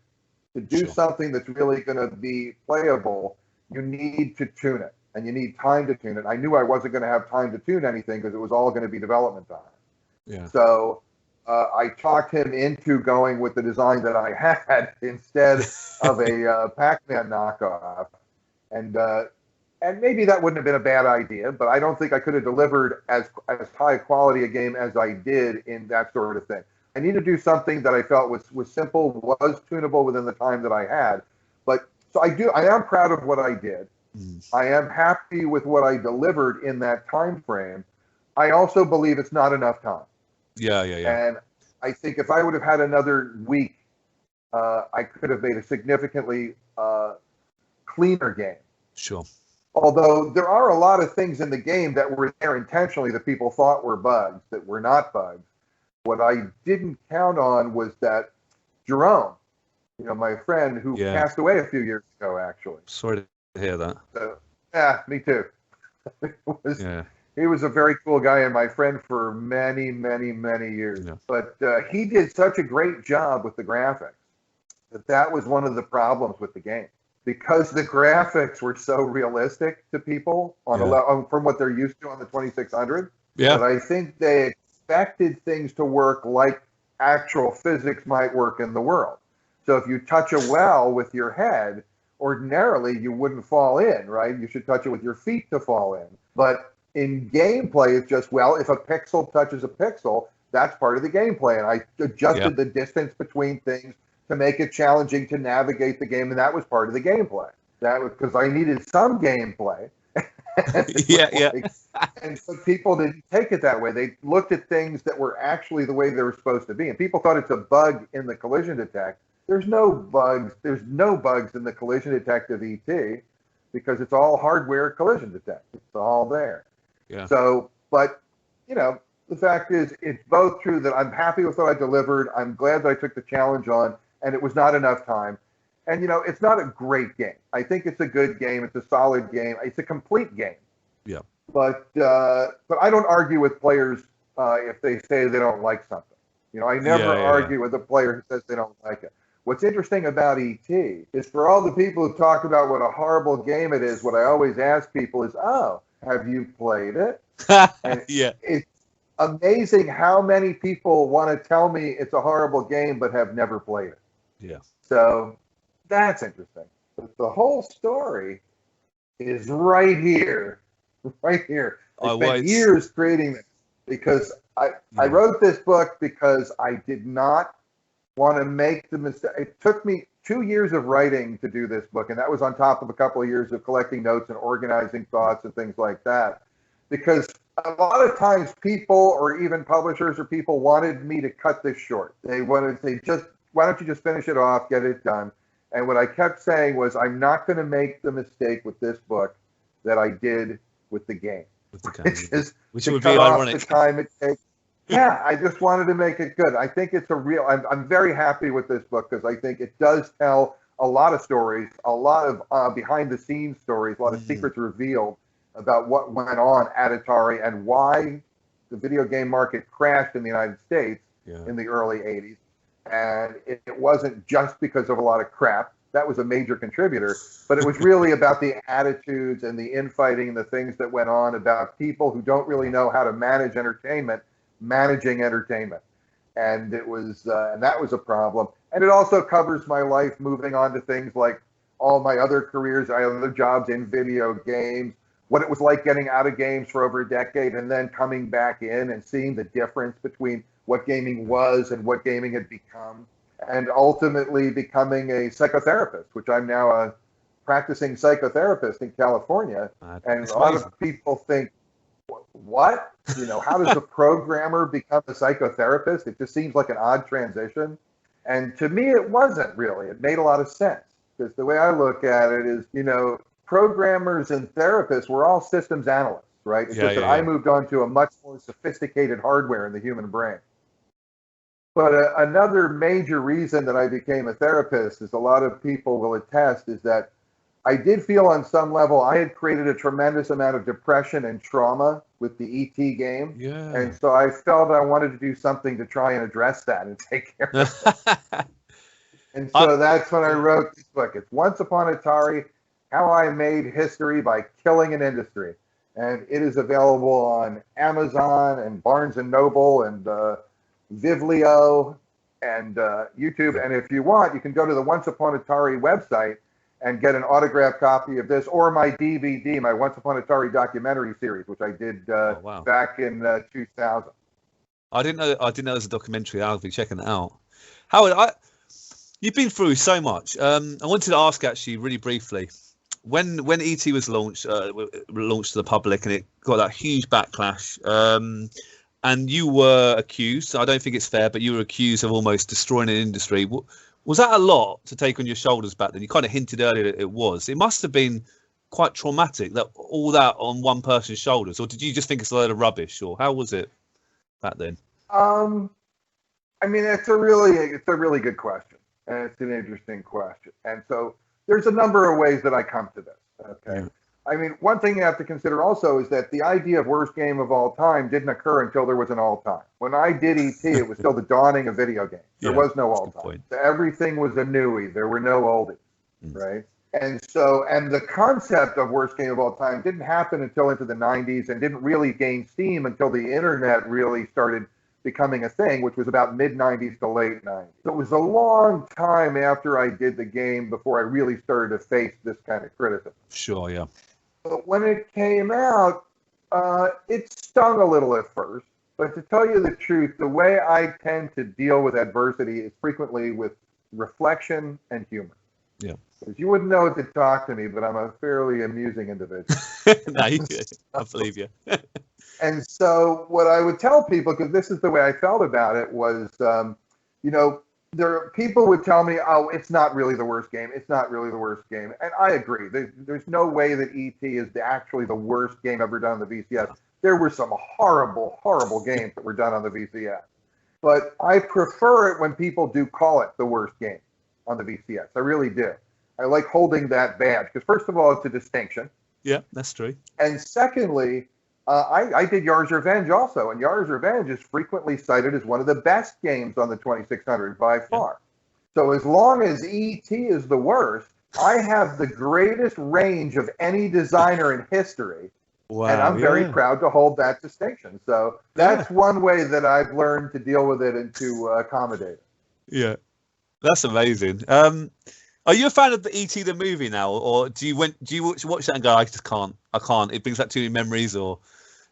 To do something that's really going to be playable, you need to tune it, and you need time to tune it. I knew I wasn't going to have time to tune anything because it was all going to be development time. Yeah. So I talked him into going with the design that I had instead of a Pac-Man knockoff, and maybe that wouldn't have been a bad idea, but I don't think I could have delivered as high quality a game as I did in that sort of thing. I need to do something that I felt was simple, was tunable within the time that I had. But so I am proud of what I did. I am happy with what I delivered in that time frame. I also believe it's not enough time. Yeah. And I think if I would have had another week, I could have made a significantly cleaner game. Sure. Although there are a lot of things in the game that were there intentionally that people thought were bugs that were not bugs. What I didn't count on was that Jerome, my friend who passed away a few years ago, actually. Sorry to hear that. Yeah, me too. He was a very cool guy and my friend for many, many, many years. Yeah. But he did such a great job with the graphics that was one of the problems with the game. Because the graphics were so realistic to people from what they're used to on the 2600, that I think they expected things to work like actual physics might work in the world. So if you touch a well with your head, ordinarily you wouldn't fall in, right? You should touch it with your feet to fall in. But in gameplay, it's just, if a pixel touches a pixel, that's part of the gameplay. And I adjusted the distance between things to make it challenging to navigate the game, and that was part of the gameplay. That was because I needed some gameplay. And so people didn't take it that way. They looked at things that were actually the way they were supposed to be, and people thought it's a bug in the collision detect. There's no bugs. There's no bugs in the collision detect of ET because it's all hardware collision detect. It's all there. Yeah. So, but the fact is, it's both true that I'm happy with what I delivered. I'm glad that I took the challenge on. And it was not enough time. And, it's not a great game. I think it's a good game. It's a solid game. It's a complete game. Yeah. But I don't argue with players if they say they don't like something. I never argue with a player who says they don't like it. What's interesting about ET is for all the people who talk about what a horrible game it is, what I always ask people is, have you played it? And it's amazing how many people want to tell me it's a horrible game but have never played it. Yeah. So that's interesting. But the whole story is right here. Right here. I spent years creating this because I wrote this book because I did not want to make the mistake. It took me 2 years of writing to do this book, and that was on top of a couple of years of collecting notes and organizing thoughts and things like that. Because a lot of times people or even publishers or people wanted me to cut this short. They wanted to say, why don't you just finish it off, get it done? And what I kept saying was, I'm not going to make the mistake with this book that I did with the game. Which would be ironic. The time it takes. Yeah, I just wanted to make it good. I think it's I'm very happy with this book because I think it does tell a lot of stories, a lot of behind the scenes stories, a lot of secrets revealed about what went on at Atari and why the video game market crashed in the United States in the early 80s. And it wasn't just because of a lot of crap. That was a major contributor, but it was really about the attitudes and the infighting and the things that went on about people who don't really know how to manage entertainment, managing entertainment. And it was, and that was a problem. And it also covers my life moving on to things like all my other careers. I had other jobs in video games, what it was like getting out of games for over a decade and then coming back in and seeing the difference between what gaming was and what gaming had become, and ultimately becoming a psychotherapist, which I'm now a practicing psychotherapist in California. And a lot of people think, what? How does a programmer become a psychotherapist? It just seems like an odd transition. And to me, it wasn't really. It made a lot of sense because the way I look at it is, programmers and therapists were all systems analysts, right? It's just that I moved on to a much more sophisticated hardware in the human brain. But another major reason that I became a therapist, as a lot of people will attest, is that I did feel on some level I had created a tremendous amount of depression and trauma with the ET game. Yeah. And so I felt I wanted to do something to try and address that and take care of it. And so that's when I wrote this book. It's Once Upon Atari, How I Made History by Killing an Industry. and it is available on Amazon and Barnes and Noble and Vivleo and YouTube. And if you want, you can go to the Once Upon Atari website and get an autographed copy of this, or my DVD, my Once Upon Atari documentary series, which I did back in 2000. I didn't know there was a documentary. I'll be checking it out. Howard, you've been through so much. I wanted to ask actually really briefly, when ET was launched to the public and it got that huge backlash, and you were accused, I don't think it's fair, but you were accused of almost destroying an industry. Was that a lot to take on your shoulders back then? You kind of hinted earlier that it was. It must have been quite traumatic, that all that on one person's shoulders, or did you just think it's a load of rubbish, or how was it back then? I mean, it's a really good question, and it's an interesting question. And so there's a number of ways that I come to this. Okay. Yeah. I mean, one thing you have to consider also is that the idea of worst game of all time didn't occur until there was an all time. When I did ET, it was still the dawning of video games. There was no all time. So everything was a newie. There were no oldies, right? And the concept of worst game of all time didn't happen until into the 90s and didn't really gain steam until the internet really started becoming a thing, which was about mid-90s to late 90s. So it was a long time after I did the game before I really started to face this kind of criticism. Sure, yeah. But when it came out, it stung a little at first. But to tell you the truth, the way I tend to deal with adversity is frequently with reflection and humor. Yeah. Because you wouldn't know it to talk to me, but I'm a fairly amusing individual. No, I believe you. And so what I would tell people, because this is the way I felt about it, was, people would tell me, oh, it's not really the worst game. It's not really the worst game. And I agree. There's no way that ET is actually the worst game ever done on the VCS. There were some horrible, horrible games that were done on the VCS. But I prefer it when people do call it the worst game on the VCS. I really do. I like holding that badge because, first of all, it's a distinction. Yeah, that's true. And secondly, I did Yars Revenge also, and Yars Revenge is frequently cited as one of the best games on the 2600 by far. Yeah. So as long as ET is the worst, I have the greatest range of any designer in history. Wow, and I'm very proud to hold that distinction. So that's one way that I've learned to deal with it and to accommodate it. Yeah, that's amazing. Are you a fan of the ET the movie now, or do you watch that and go, I can't? It brings back too many memories, or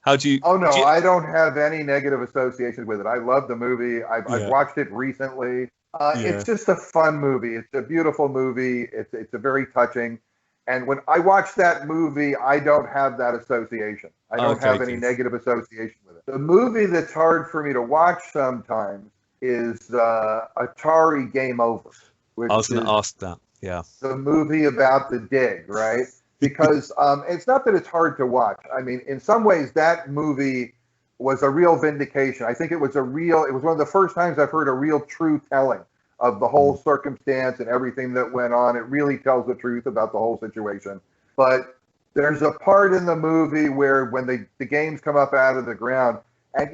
how do you? Oh no, I don't have any negative associations with it. I love the movie. I've watched it recently. It's just a fun movie. It's a beautiful movie. It's a very touching. And when I watch that movie, I don't have that association. I don't have any negative association with it. The movie that's hard for me to watch sometimes is Atari Game Over. I was going to ask that. Yeah. The movie about the dig, right? Because it's not that it's hard to watch. I mean, in some ways, that movie was a real vindication. I think it was one of the first times I've heard a real true telling of the whole circumstance and everything that went on. It really tells the truth about the whole situation. But there's a part in the movie where when the games come up out of the ground, and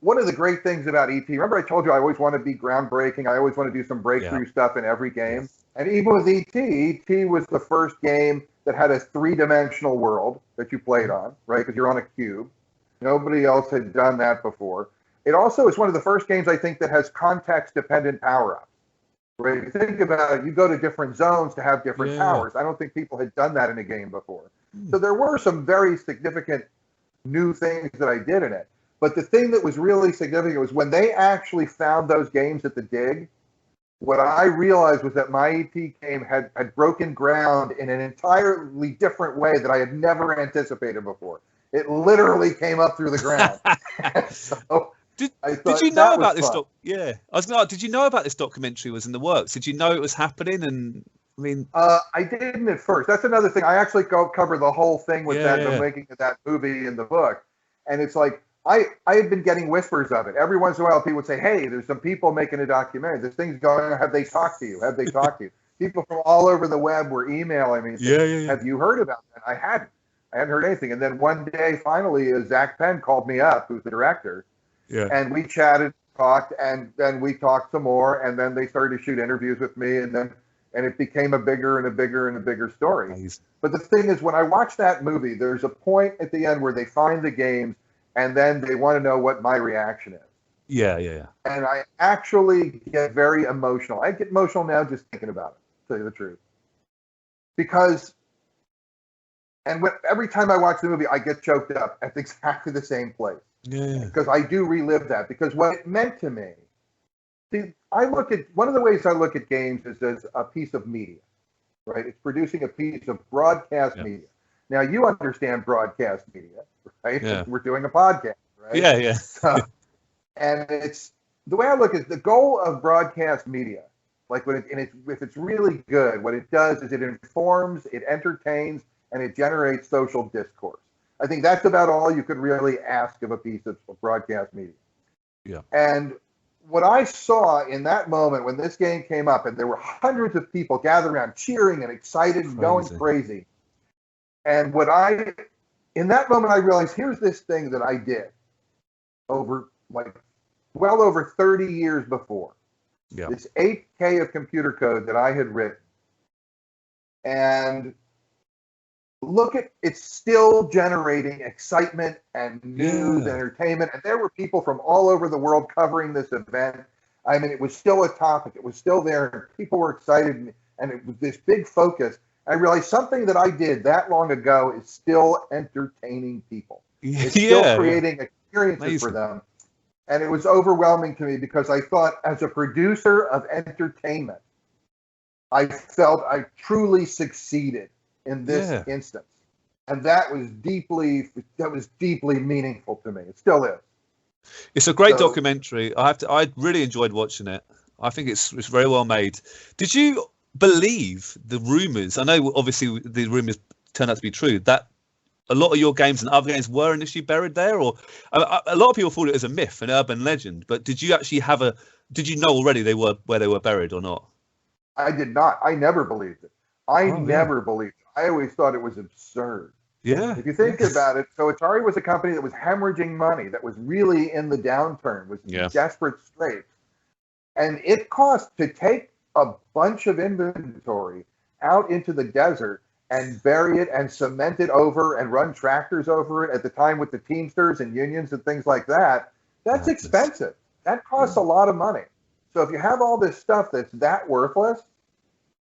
one of the great things about ET, remember I told you I always want to be groundbreaking. I always want to do some breakthrough stuff in every game. And even with ET was the first game that had a three-dimensional world that you played on, right? Because you're on a cube. Nobody else had done that before. It also is one of the first games, I think, that has context-dependent power-ups. Right? If you think about it, you go to different zones to have different powers. I don't think people had done that in a game before. So there were some very significant new things that I did in it. But the thing that was really significant was when they actually found those games at the dig, what I realized was that my ET game had broken ground in an entirely different way that I had never anticipated before. It literally came up through the ground. So did you know about this? Did you know about this documentary was in the works? Did you know it was happening? And I mean, I didn't at first. That's another thing. I actually cover the whole thing with the making of that movie in the book, and it's like I had been getting whispers of it. Every once in a while, people would say, "Hey, there's some people making a documentary. This thing's going on. Have they talked to you? Have they talked to you?" People from all over the web were emailing me. Saying, Have you heard about that? I hadn't heard anything. And then one day, finally, Zach Penn called me up, who's the director. Yeah. And we chatted, talked, and then we talked some more, and then they started to shoot interviews with me, and then and it became a bigger and a bigger and a bigger story. Amazing. But the thing is, when I watch that movie, there's a point at the end where they find the games, and then they want to know what my reaction is. Yeah, yeah, yeah. And I actually get very emotional. I get emotional now just thinking about it, to tell you the truth. Because, and every time I watch the movie, I get choked up at exactly the same place. Yeah. Because I do relive that. Because what it meant to me, see, one of the ways I look at games is as a piece of media, right? It's producing a piece of broadcast media. Now, you understand broadcast media, right? Yeah. We're doing a podcast, right? Yeah, yeah. So, and it's the way I look at the goal of broadcast media, like if it's really good, what it does is it informs, it entertains, and it generates social discourse. I think that's about all you could really ask of a piece of broadcast media. Yeah. And what I saw in that moment when this game came up, and there were hundreds of people gathered around cheering and excited and going crazy. And in that moment, I realized here's this thing that I did well over 30 years before. Yeah. This 8K of computer code that I had written. And look at it's still generating excitement and news and entertainment. And there were people from all over the world covering this event. I mean, it was still a topic. It was still there. And people were excited. And it was this big focus. I realized something that I did that long ago is still entertaining people. It's still creating experiences for them. And it was overwhelming to me because I thought, as a producer of entertainment, I felt I truly succeed in this instance. And that was deeply meaningful to me. It still is. It's a great documentary. I really enjoyed watching it. I think it's very well made. Did you believe the rumors? I know obviously the rumors turned out to be true, that a lot of your games and other games were initially buried there, or a lot of people thought it was a myth, an urban legend. But did you actually did you know already where they were buried or not? I did not. I never believed it. I believed it. I always thought it was absurd. Yeah. If you think about it, so Atari was a company that was hemorrhaging money, that was really in the downturn, was in desperate straits. And it cost to take a bunch of inventory out into the desert and bury it and cement it over and run tractors over it at the time with the Teamsters and unions and things like that. That's expensive. That costs a lot of money. So if you have all this stuff that's that worthless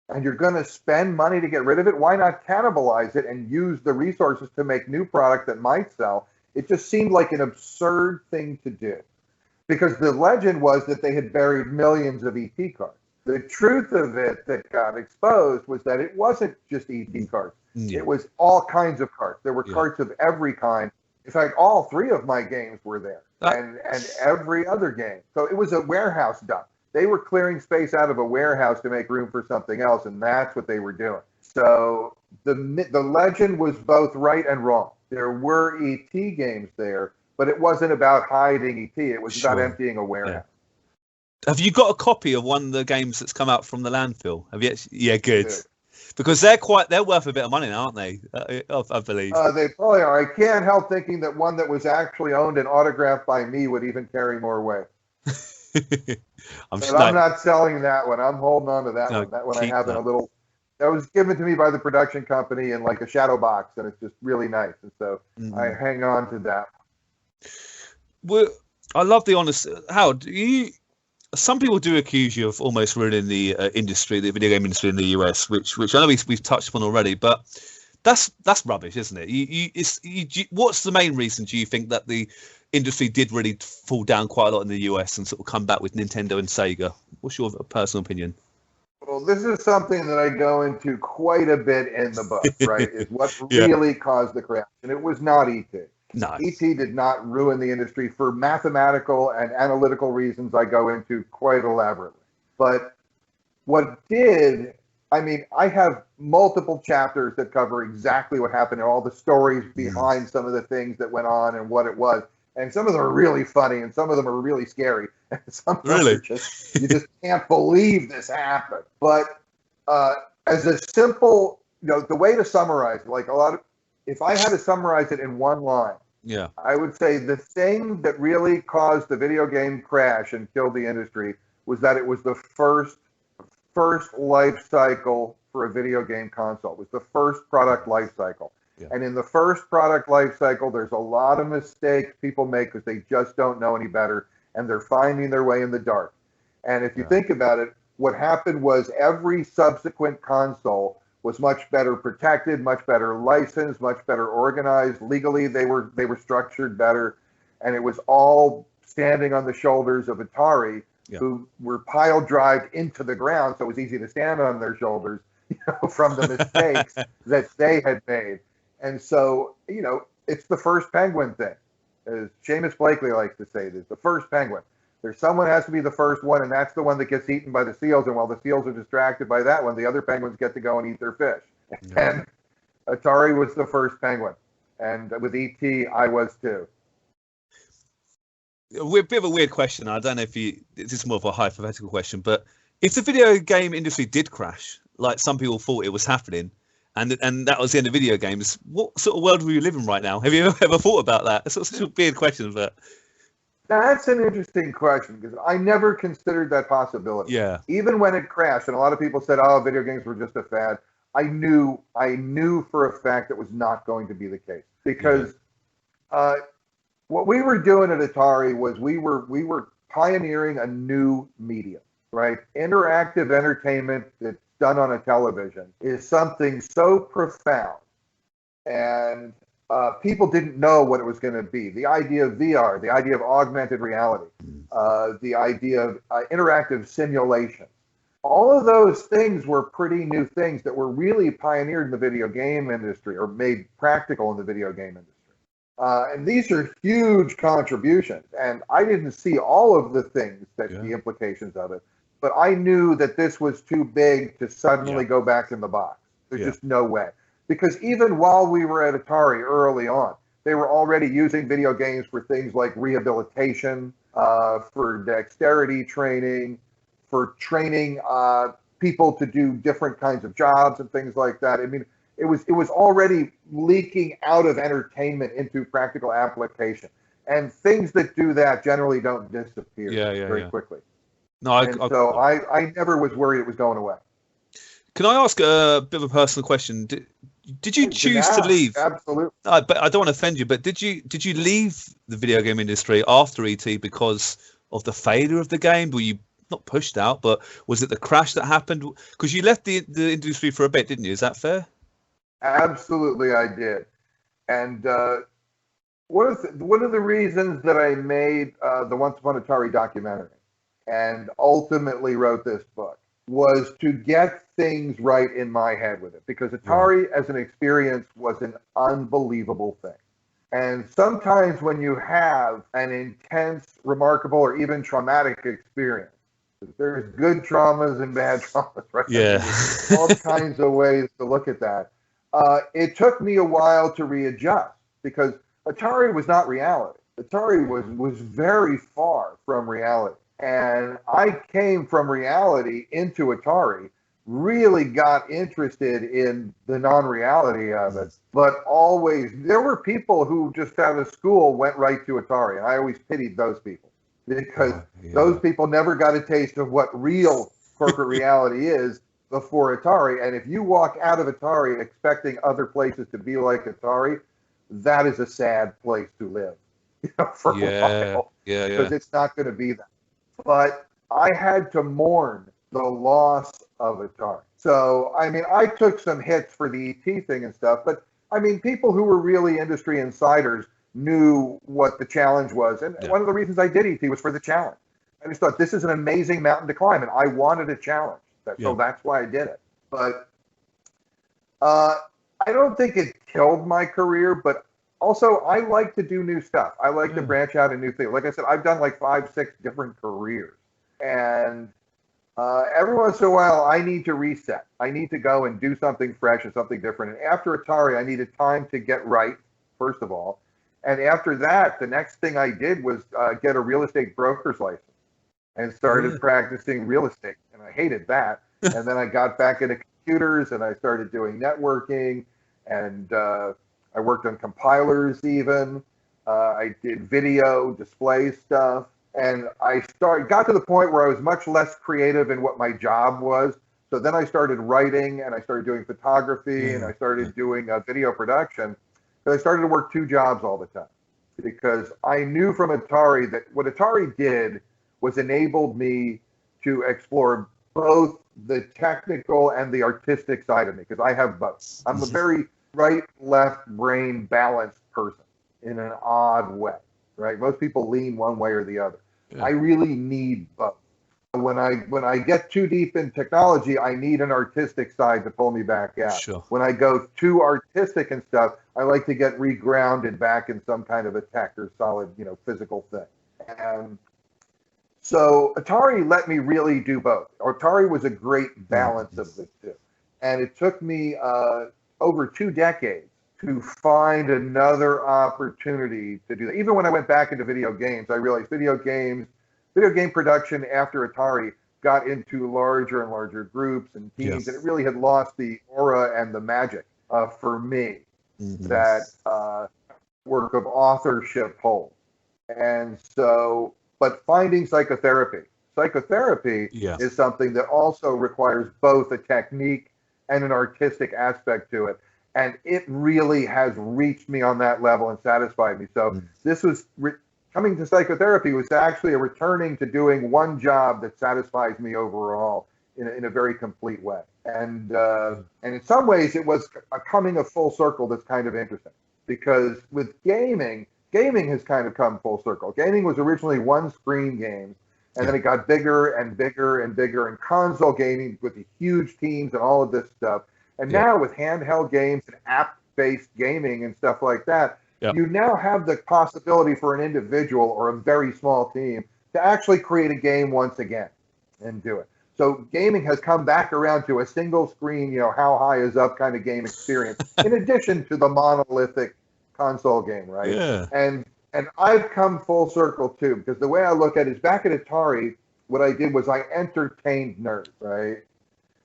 and you're going to spend money to get rid of it, why not cannibalize it and use the resources to make new product that might sell? It just seemed like an absurd thing to do, because the legend was that they had buried millions of ET cards. The truth of it that got exposed was that it wasn't just ET cards. It was all kinds of cards. There were cards of every kind. In fact, all three of my games were there, and every other game. So it was a warehouse dump. They were clearing space out of a warehouse to make room for something else, and that's what they were doing. So the legend was both right and wrong. There were ET games there, but it wasn't about hiding ET. It was about emptying a warehouse. Have you got a copy of one of the games that's come out from the landfill? Have you? Yeah, good. Because they're worth a bit of money now, aren't they? I believe. They probably are. I can't help thinking that one that was actually owned and autographed by me would even carry more weight. I'm not selling that one. I'm holding on to that one. That one I have in a little. That was given to me by the production company in like a shadow box, and it's just really nice. And so I hang on to that. Well, I love the honest. How do you? Some people do accuse you of almost ruining the industry, the video game industry in the US, which I know we've touched upon already, but that's rubbish, isn't it? What's the main reason do you think that the industry did really fall down quite a lot in the US and sort of come back with Nintendo and Sega? What's your personal opinion? Well, this is something that I go into quite a bit in the book, right? Is what really caused the crash, and it was not ET. No. ET did not ruin the industry for mathematical and analytical reasons I go into quite elaborately. But what did, I mean, I have multiple chapters that cover exactly what happened and all the stories behind some of the things that went on and what it was. And some of them are really funny and some of them are really scary. And some of them are you just can't believe this happened. But as a simple, the way to summarize, if I had to summarize it in one line, I would say the thing that really caused the video game crash and killed the industry was that it was the first first life cycle for a video game console. It was the first product life cycle. Yeah. And in the first product life cycle, there's a lot of mistakes people make because they just don't know any better, and they're finding their way in the dark. And if you think about it, what happened was every subsequent console was much better protected, much better licensed, much better organized. Legally, they were structured better, and it was all standing on the shoulders of Atari, who were pile drived into the ground, so it was easy to stand on their shoulders, from the mistakes that they had made. And so, it's the first penguin thing. As Seamus Blakely likes to say, there's the first penguin. There's someone has to be the first one, and that's the one that gets eaten by the seals. And while the seals are distracted by that one, the other penguins get to go and eat their fish. And Atari was the first penguin. And with E.T., I was too. A bit of a weird question. I don't know if this is more of a hypothetical question, but if the video game industry did crash, like some people thought it was happening, and that was the end of video games, what sort of world were you living right now? Have you ever thought about that? It's such a weird question, but... That's an interesting question, because I never considered that possibility. Yeah. Even when it crashed, and a lot of people said, "Oh, video games were just a fad," I knew for a fact that was not going to be the case, because what we were doing at Atari was we were pioneering a new medium, right? Interactive entertainment that's done on a television is something so profound, and people didn't know what it was going to be. The idea of VR, the idea of augmented reality, the idea of interactive simulation. All of those things were pretty new things that were really pioneered in the video game industry, or made practical in the video game industry. And these are huge contributions. And I didn't see all of the things that the implications of it, but I knew that this was too big to suddenly go back in the box. There's just no way. Because even while we were at Atari early on, they were already using video games for things like rehabilitation, for dexterity training, for training people to do different kinds of jobs and things like that. I mean, it was already leaking out of entertainment into practical application. And things that do that generally don't disappear very quickly. No, so I never was worried it was going away. Can I ask a bit of a personal question? Did you choose to leave? Absolutely. But I don't want to offend you, but did you leave the video game industry after ET because of the failure of the game? Were you not pushed out, but was it the crash that happened? Because you left the industry for a bit, didn't you? Is that fair? Absolutely, I did. And one of the reasons that I made the Once Upon Atari documentary and ultimately wrote this book was to get things right in my head with it, because Atari as an experience was an unbelievable thing. And sometimes when you have an intense, remarkable, or even traumatic experience, there's good traumas and bad traumas, right? Yeah. All kinds of ways to look at that. It took me a while to readjust, because Atari was not reality. Atari was very far from reality. And I came from reality into Atari, really got interested in the non-reality of it, but always, there were people who just out of school went right to Atari, and I always pitied those people, because those people never got a taste of what real corporate reality is before Atari. And if you walk out of Atari expecting other places to be like Atari, that is a sad place to live, for a while, because it's not going to be that. But I had to mourn the loss of Atari. So, I mean, I took some hits for the ET thing and stuff, but I mean, people who were really industry insiders knew what the challenge was. And one of the reasons I did ET was for the challenge. I just thought, this is an amazing mountain to climb, and I wanted a challenge. So that's why I did it. But I don't think it killed my career, but also, I like to do new stuff. I like to branch out in new things. Like I said, I've done like 5-6 different careers. And every once in a while, I need to reset. I need to go and do something fresh and something different. And after Atari, I needed time to get right, first of all. And after that, the next thing I did was get a real estate broker's license and started practicing real estate. And I hated that. And then I got back into computers, and I started doing networking, and I worked on compilers even. I did video display stuff. And I got to the point where I was much less creative in what my job was. So then I started writing, and I started doing photography, and I started doing video production. So I started to work 2 jobs all the time, because I knew from Atari that what Atari did was enabled me to explore both the technical and the artistic side of me, because I have both. I'm a very right, left brain balanced person in an odd way, right? Most people lean one way or the other. Yeah. I really need both. When I get too deep in technology, I need an artistic side to pull me back out. Sure. When I go too artistic and stuff, I like to get regrounded back in some kind of a tech or solid, physical thing. And so Atari let me really do both. Atari was a great balance of the two. And it took me over 2 decades to find another opportunity to do that. Even when I went back into video games, I realized video game production after Atari got into larger and larger groups and teams, and it really had lost the aura and the magic for me that work of authorship holds. And so, but finding psychotherapy is something that also requires both a technique and an artistic aspect to it. And it really has reached me on that level and satisfied me. So this was coming to psychotherapy was actually a returning to doing one job that satisfies me overall in a very complete way. And in some ways, it was a coming of full circle that's kind of interesting, because with gaming has kind of come full circle. Gaming was originally one-screen games, and then it got bigger and bigger and bigger, and console gaming with the huge teams and all of this stuff. And now with handheld games and app-based gaming and stuff like that, you now have the possibility for an individual or a very small team to actually create a game once again and do it. So gaming has come back around to a single screen, how high is up kind of game experience, in addition to the monolithic console game, right? Yeah. And I've come full circle too, because the way I look at it is, back at Atari, what I did was I entertained nerds, right?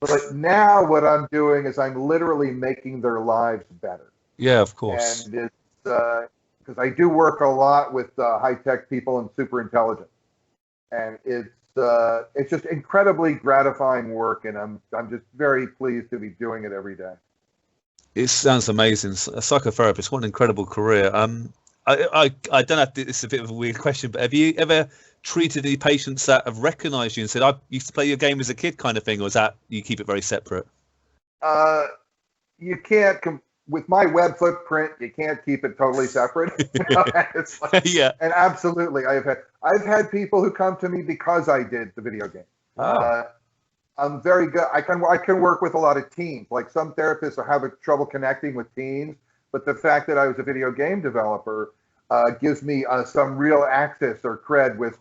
But now what I'm doing is I'm literally making their lives better. Yeah, of course. And it's because I do work a lot with high-tech people and super intelligent, and it's just incredibly gratifying work, and I'm just very pleased to be doing it every day. It sounds amazing. A psychotherapist, what an incredible career. I don't know if this is a bit of a weird question, but have you ever treated any patients that have recognized you and said, I used to play your game as a kid kind of thing, or is that you keep it very separate? You can't, with my web footprint, you can't keep it totally separate. It's like, and absolutely, I've had people who come to me because I did the video game. I'm very good. I can work with a lot of teens. Like some therapists are having trouble connecting with teens, but the fact that I was a video game developer gives me some real access or cred with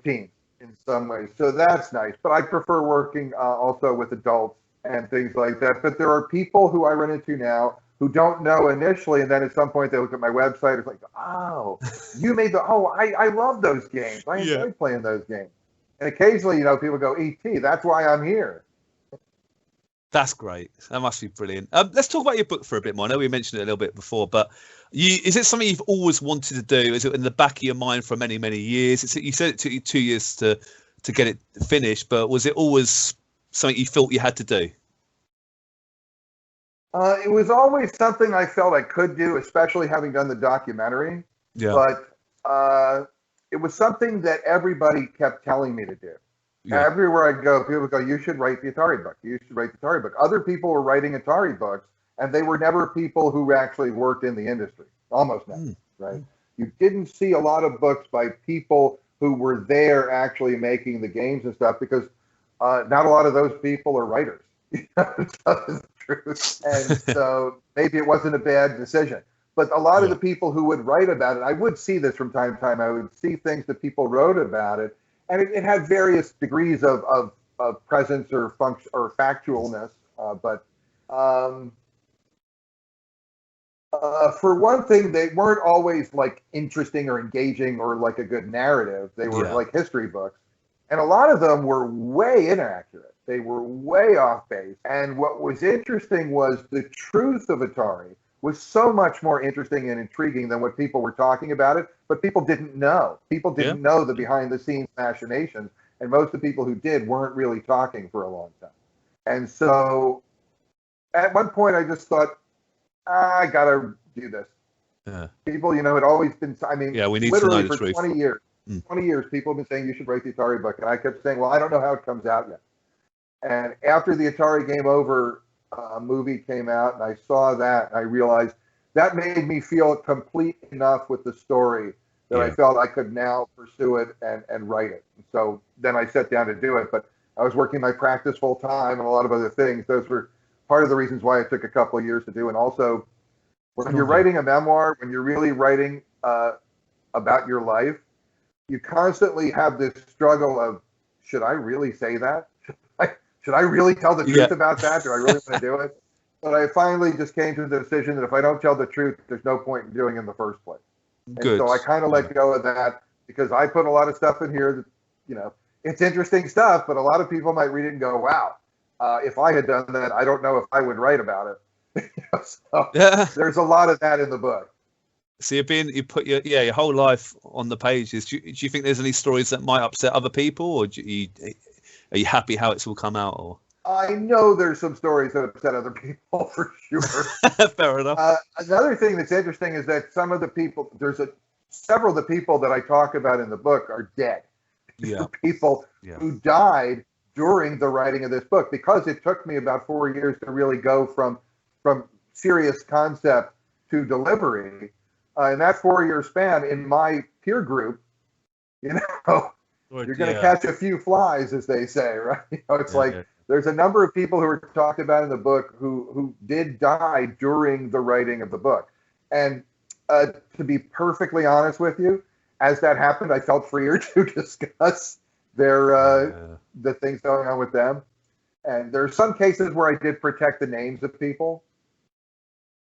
teens in some ways. So that's nice. But I prefer working also with adults and things like that. But there are people who I run into now who don't know initially, and then at some point they look at my website. It's like, oh, you made I love those games. I enjoy playing those games. And occasionally, people go, E.T., that's why I'm here. That's great. That must be brilliant. Let's talk about your book for a bit more. I know we mentioned it a little bit before, but is it something you've always wanted to do? Is it in the back of your mind for many, many years? You said it took you 2 years to get it finished, but was it always something you felt you had to do? It was always something I felt I could do, especially having done the documentary. Yeah. But it was something that everybody kept telling me to do. Yeah. Everywhere I go, people go, you should write the Atari book. You should write the Atari book. Other people were writing Atari books, and they were never people who actually worked in the industry. Almost never, right? You didn't see a lot of books by people who were there actually making the games and stuff, because not a lot of those people are writers. That's the truth. And so maybe it wasn't a bad decision. But a lot of the people who would write about it, I would see this from time to time. I would see things that people wrote about it, and it had various degrees of presence or function or factualness. But for one thing, they weren't always like interesting or engaging or like a good narrative. They were like history books, and a lot of them were way inaccurate. They were way off base. And what was interesting was the truth of Atari was so much more interesting and intriguing than what people were talking about it, but people didn't know. People didn't know the behind the scenes machinations, and most of the people who did weren't really talking for a long time. And so at one point I just thought, I gotta do this. Yeah. People, you know, had always been, I mean, we need literally to know the for truth. 20 years, 20 years, people have been saying you should write the Atari book. And I kept saying, well, I don't know how it comes out yet. And after the Atari Game Over movie came out and I saw that, I realized that made me feel complete enough with the story that I felt I could now pursue it and write it. And so then I sat down to do it, but I was working my practice full time and a lot of other things. Those were part of the reasons why it took a couple of years to do. And also, when you're writing a memoir, when you're really writing about your life, you constantly have this struggle of, should I really say that? Should I really tell the truth about that? Do I really want to do it? But I finally just came to the decision that if I don't tell the truth, there's no point in doing it in the first place. And so I kind of let go of that because I put a lot of stuff in here that, you know, it's interesting stuff, but a lot of people might read it and go, wow, if I had done that, I don't know if I would write about it. So there's a lot of that in the book. So you put your whole life on the pages. Do you think there's any stories that might upset other people, or are you happy how it's all come out? Or I know there's some stories that upset other people for sure. Fair enough. Another thing that's interesting is that some of the people, several of the people that I talk about in the book are dead. Yeah. People who died during the writing of this book, because it took me about 4 years to really go from serious concept to delivery. In that 4 year span, in my peer group, you know, you're going to catch a few flies, as they say, right? You know, it's there's a number of people who are talked about in the book who did die during the writing of the book. And to be perfectly honest with you, as that happened, I felt freer to discuss the things going on with them. And there are some cases where I did protect the names of people,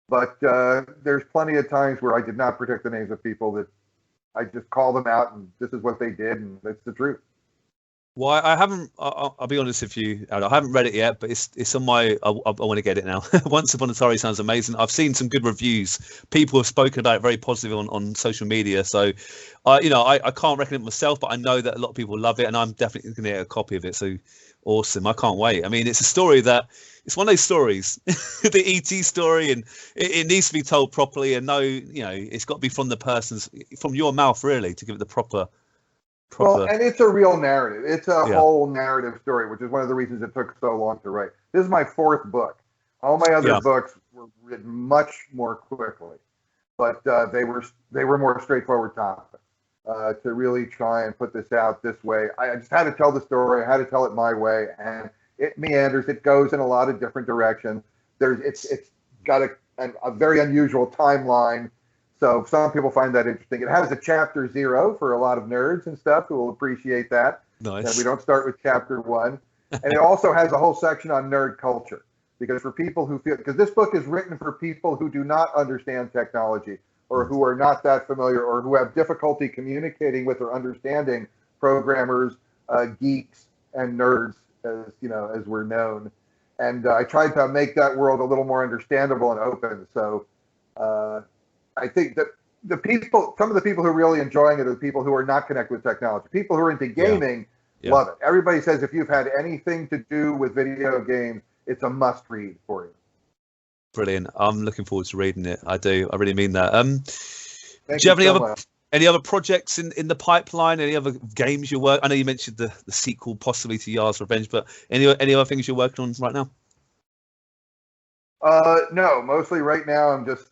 but there's plenty of times where I did not protect the names of people, that I just call them out and this is what they did and that's the truth. Well, I haven't. I'll be honest with you, I haven't read it yet, but it's on my. I want to get it now. Once Upon Atari sounds amazing. I've seen some good reviews. People have spoken about it very positive on social media. So, I can't recommend it myself, but I know that a lot of people love it, and I'm definitely going to get a copy of it. So awesome! I can't wait. I mean, it's a story that it's one of those stories, the ET story, and it needs to be told properly. And it's got to be from your mouth, really, to give it the proper. Well, and it's a real narrative. It's a whole narrative story, which is one of the reasons it took so long to write. This is my fourth book. All my other books were written much more quickly, but they were more straightforward topics. To really try and put this out this way, I just had to tell the story. I had to tell it my way, and it meanders. It goes in a lot of different directions. It's got a very unusual timeline. So some people find that interesting. It has a chapter 0 for a lot of nerds and stuff who will appreciate that. Nice. And we don't start with chapter 1. And it also has a whole section on nerd culture, because for people who because this book is written for people who do not understand technology, or who are not that familiar, or who have difficulty communicating with or understanding programmers, geeks, and nerds, as we're known. And I tried to make that world a little more understandable and open. So I think that some of the people who are really enjoying it are the people who are not connected with technology. People who are into gaming love it. Everybody says if you've had anything to do with video games, it's a must read for you. Brilliant. I'm looking forward to reading it. I do. I really mean that. Do you have any other projects in the pipeline? Any other games you work? I know you mentioned the sequel possibly to Yars Revenge, but any other things you're working on right now? No, mostly right now I'm just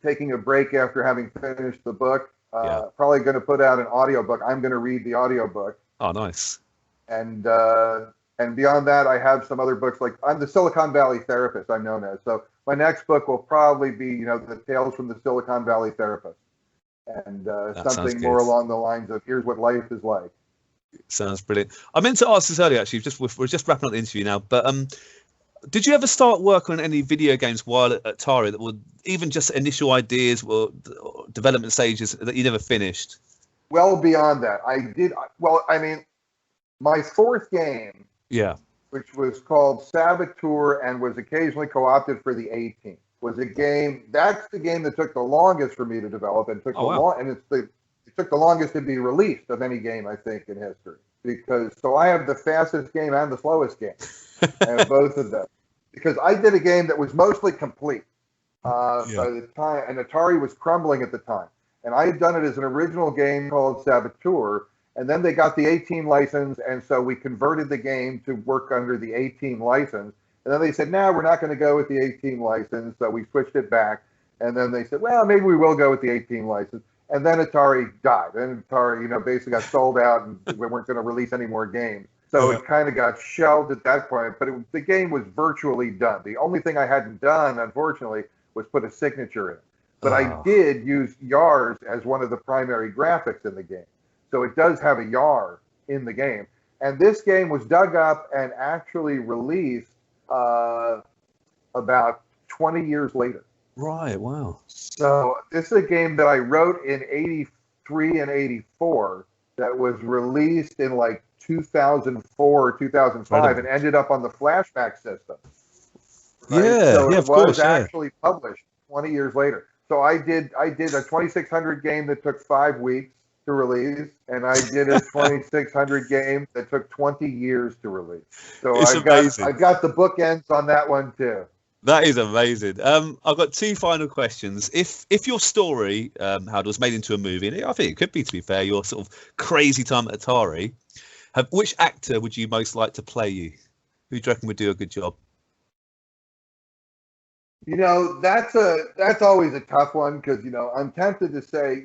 taking a break after having finished the book. Probably going to put out an audiobook. I'm going to read the audiobook. Oh, nice. And beyond that, I have some other books. Like, I'm the Silicon Valley Therapist, I'm known as. So my next book will probably be, the Tales from the Silicon Valley Therapist. And something more along the lines of, here's what life is like. Sounds brilliant. I meant to ask this earlier, actually. We're just wrapping up the interview now, but did you ever start work on any video games while at Atari that were even just initial ideas or development stages that you never finished? Well, beyond that, I did. Well, I mean, my fourth game, which was called Saboteur and was occasionally co-opted for the A-Team. was a game. That's the game that took the longest for me to develop, and took it took the longest to be released of any game, I think, in history. Because so I have the fastest game and the slowest game. I have both of them. Because I did a game that was mostly complete by the time, and Atari was crumbling at the time. And I had done it as an original game called Saboteur, and then they got the 18 license, and so we converted the game to work under the 18 license. And then they said, no, we're not going to go with the 18 license, so we switched it back. And then they said, well, maybe we will go with the 18 license. And then Atari died. And Atari, basically got sold out, and we weren't going to release any more games. So it kind of got shelved at that point, but the game was virtually done. The only thing I hadn't done, unfortunately, was put a signature in it. But I did use Yars as one of the primary graphics in the game. So it does have a Yar in the game. And this game was dug up and actually released about 20 years later. Right, wow. So this is a game that I wrote in 83 and 84 that was released in like 2004 or 2005 and ended up on the flashback system. Right? Yeah, so of course. It was actually published 20 years later. So I did a 2600 game that took 5 weeks to release, and I did a 2600 game that took 20 years to release. So I've got the bookends on that one too. That is amazing. I've got 2 final questions. If your story, Howard, was made into a movie, and I think it could be, to be fair, your sort of crazy time at Atari, which actor would you most like to play you? Who do you reckon would do a good job? That's always a tough one because I'm tempted to say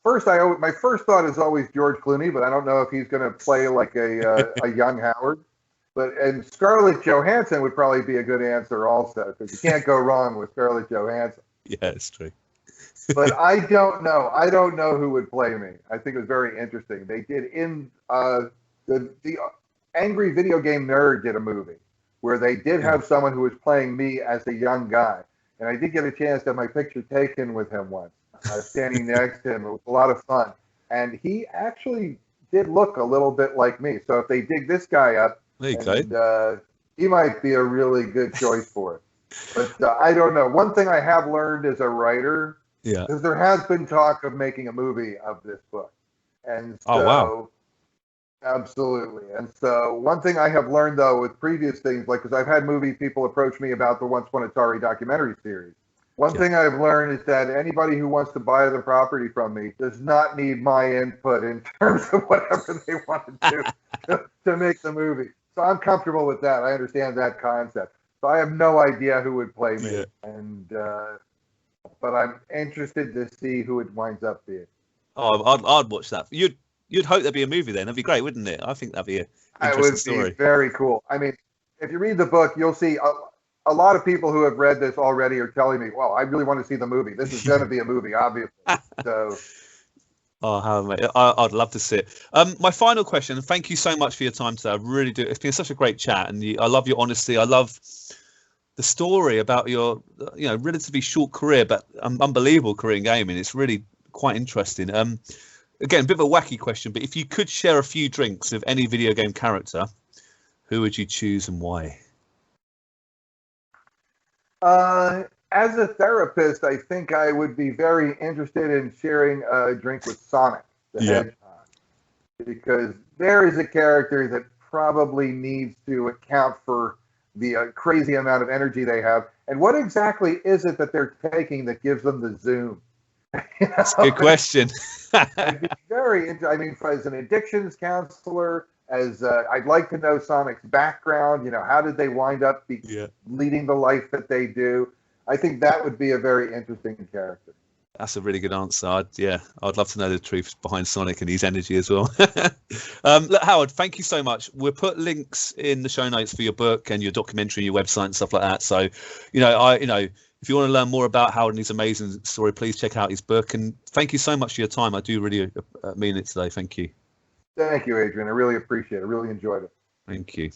my first thought is always George Clooney, but I don't know if he's going to play like a young Howard. And Scarlett Johansson would probably be a good answer also, because you can't go wrong with Scarlett Johansson. Yeah, it's true. But I don't know. I don't know who would play me. I think it was very interesting. They did the Angry Video Game Nerd did a movie where they did have someone who was playing me as a young guy. And I did get a chance to have my picture taken with him once, standing next to him. It was a lot of fun. And he actually did look a little bit like me. So if they dig this guy up, he might be a really good choice for it. But I don't know. One thing I have learned as a writer, because there has been talk of making a movie of this book. And so, absolutely. And so one thing I have learned, though, with previous things, because I've had movie people approach me about the Once Upon Atari documentary series. One thing I've learned is that anybody who wants to buy the property from me does not need my input in terms of whatever they want to do to make the movie. So I'm comfortable with that. I understand that concept. So I have no idea who would play me, but I'm interested to see who it winds up being. Oh, I'd watch that. You'd hope there'd be a movie then. That'd be great, wouldn't it? I think that'd be an interesting story. It would be very cool. I mean, if you read the book, you'll see a lot of people who have read this already are telling me, well, I really want to see the movie. This is going to be a movie, obviously. So. Oh, mate, I'd love to see it. My final question, thank you so much for your time today. I really do. It's been such a great chat, and I love your honesty. I love the story about your relatively short career, but unbelievable career in gaming. It's really quite interesting. Again, a bit of a wacky question, but if you could share a few drinks of any video game character, who would you choose and why? As a therapist, I think I would be very interested in sharing a drink with Sonic the Hedgehog, because there is a character that probably needs to account for the crazy amount of energy they have. And what exactly is it that they're taking that gives them the zoom? That's a good question. I'd be very I mean, as an addictions counselor, I'd like to know Sonic's background. How did they wind up leading the life that they do? I think that would be a very interesting character. That's a really good answer. I'd love to know the truth behind Sonic and his energy as well. Look, Howard, thank you so much. We'll put links in the show notes for your book and your documentary, your website and stuff like that. So, if you want to learn more about Howard and his amazing story, please check out his book. And thank you so much for your time. I do really mean it today. Thank you. Thank you, Adrian. I really appreciate it. I really enjoyed it. Thank you.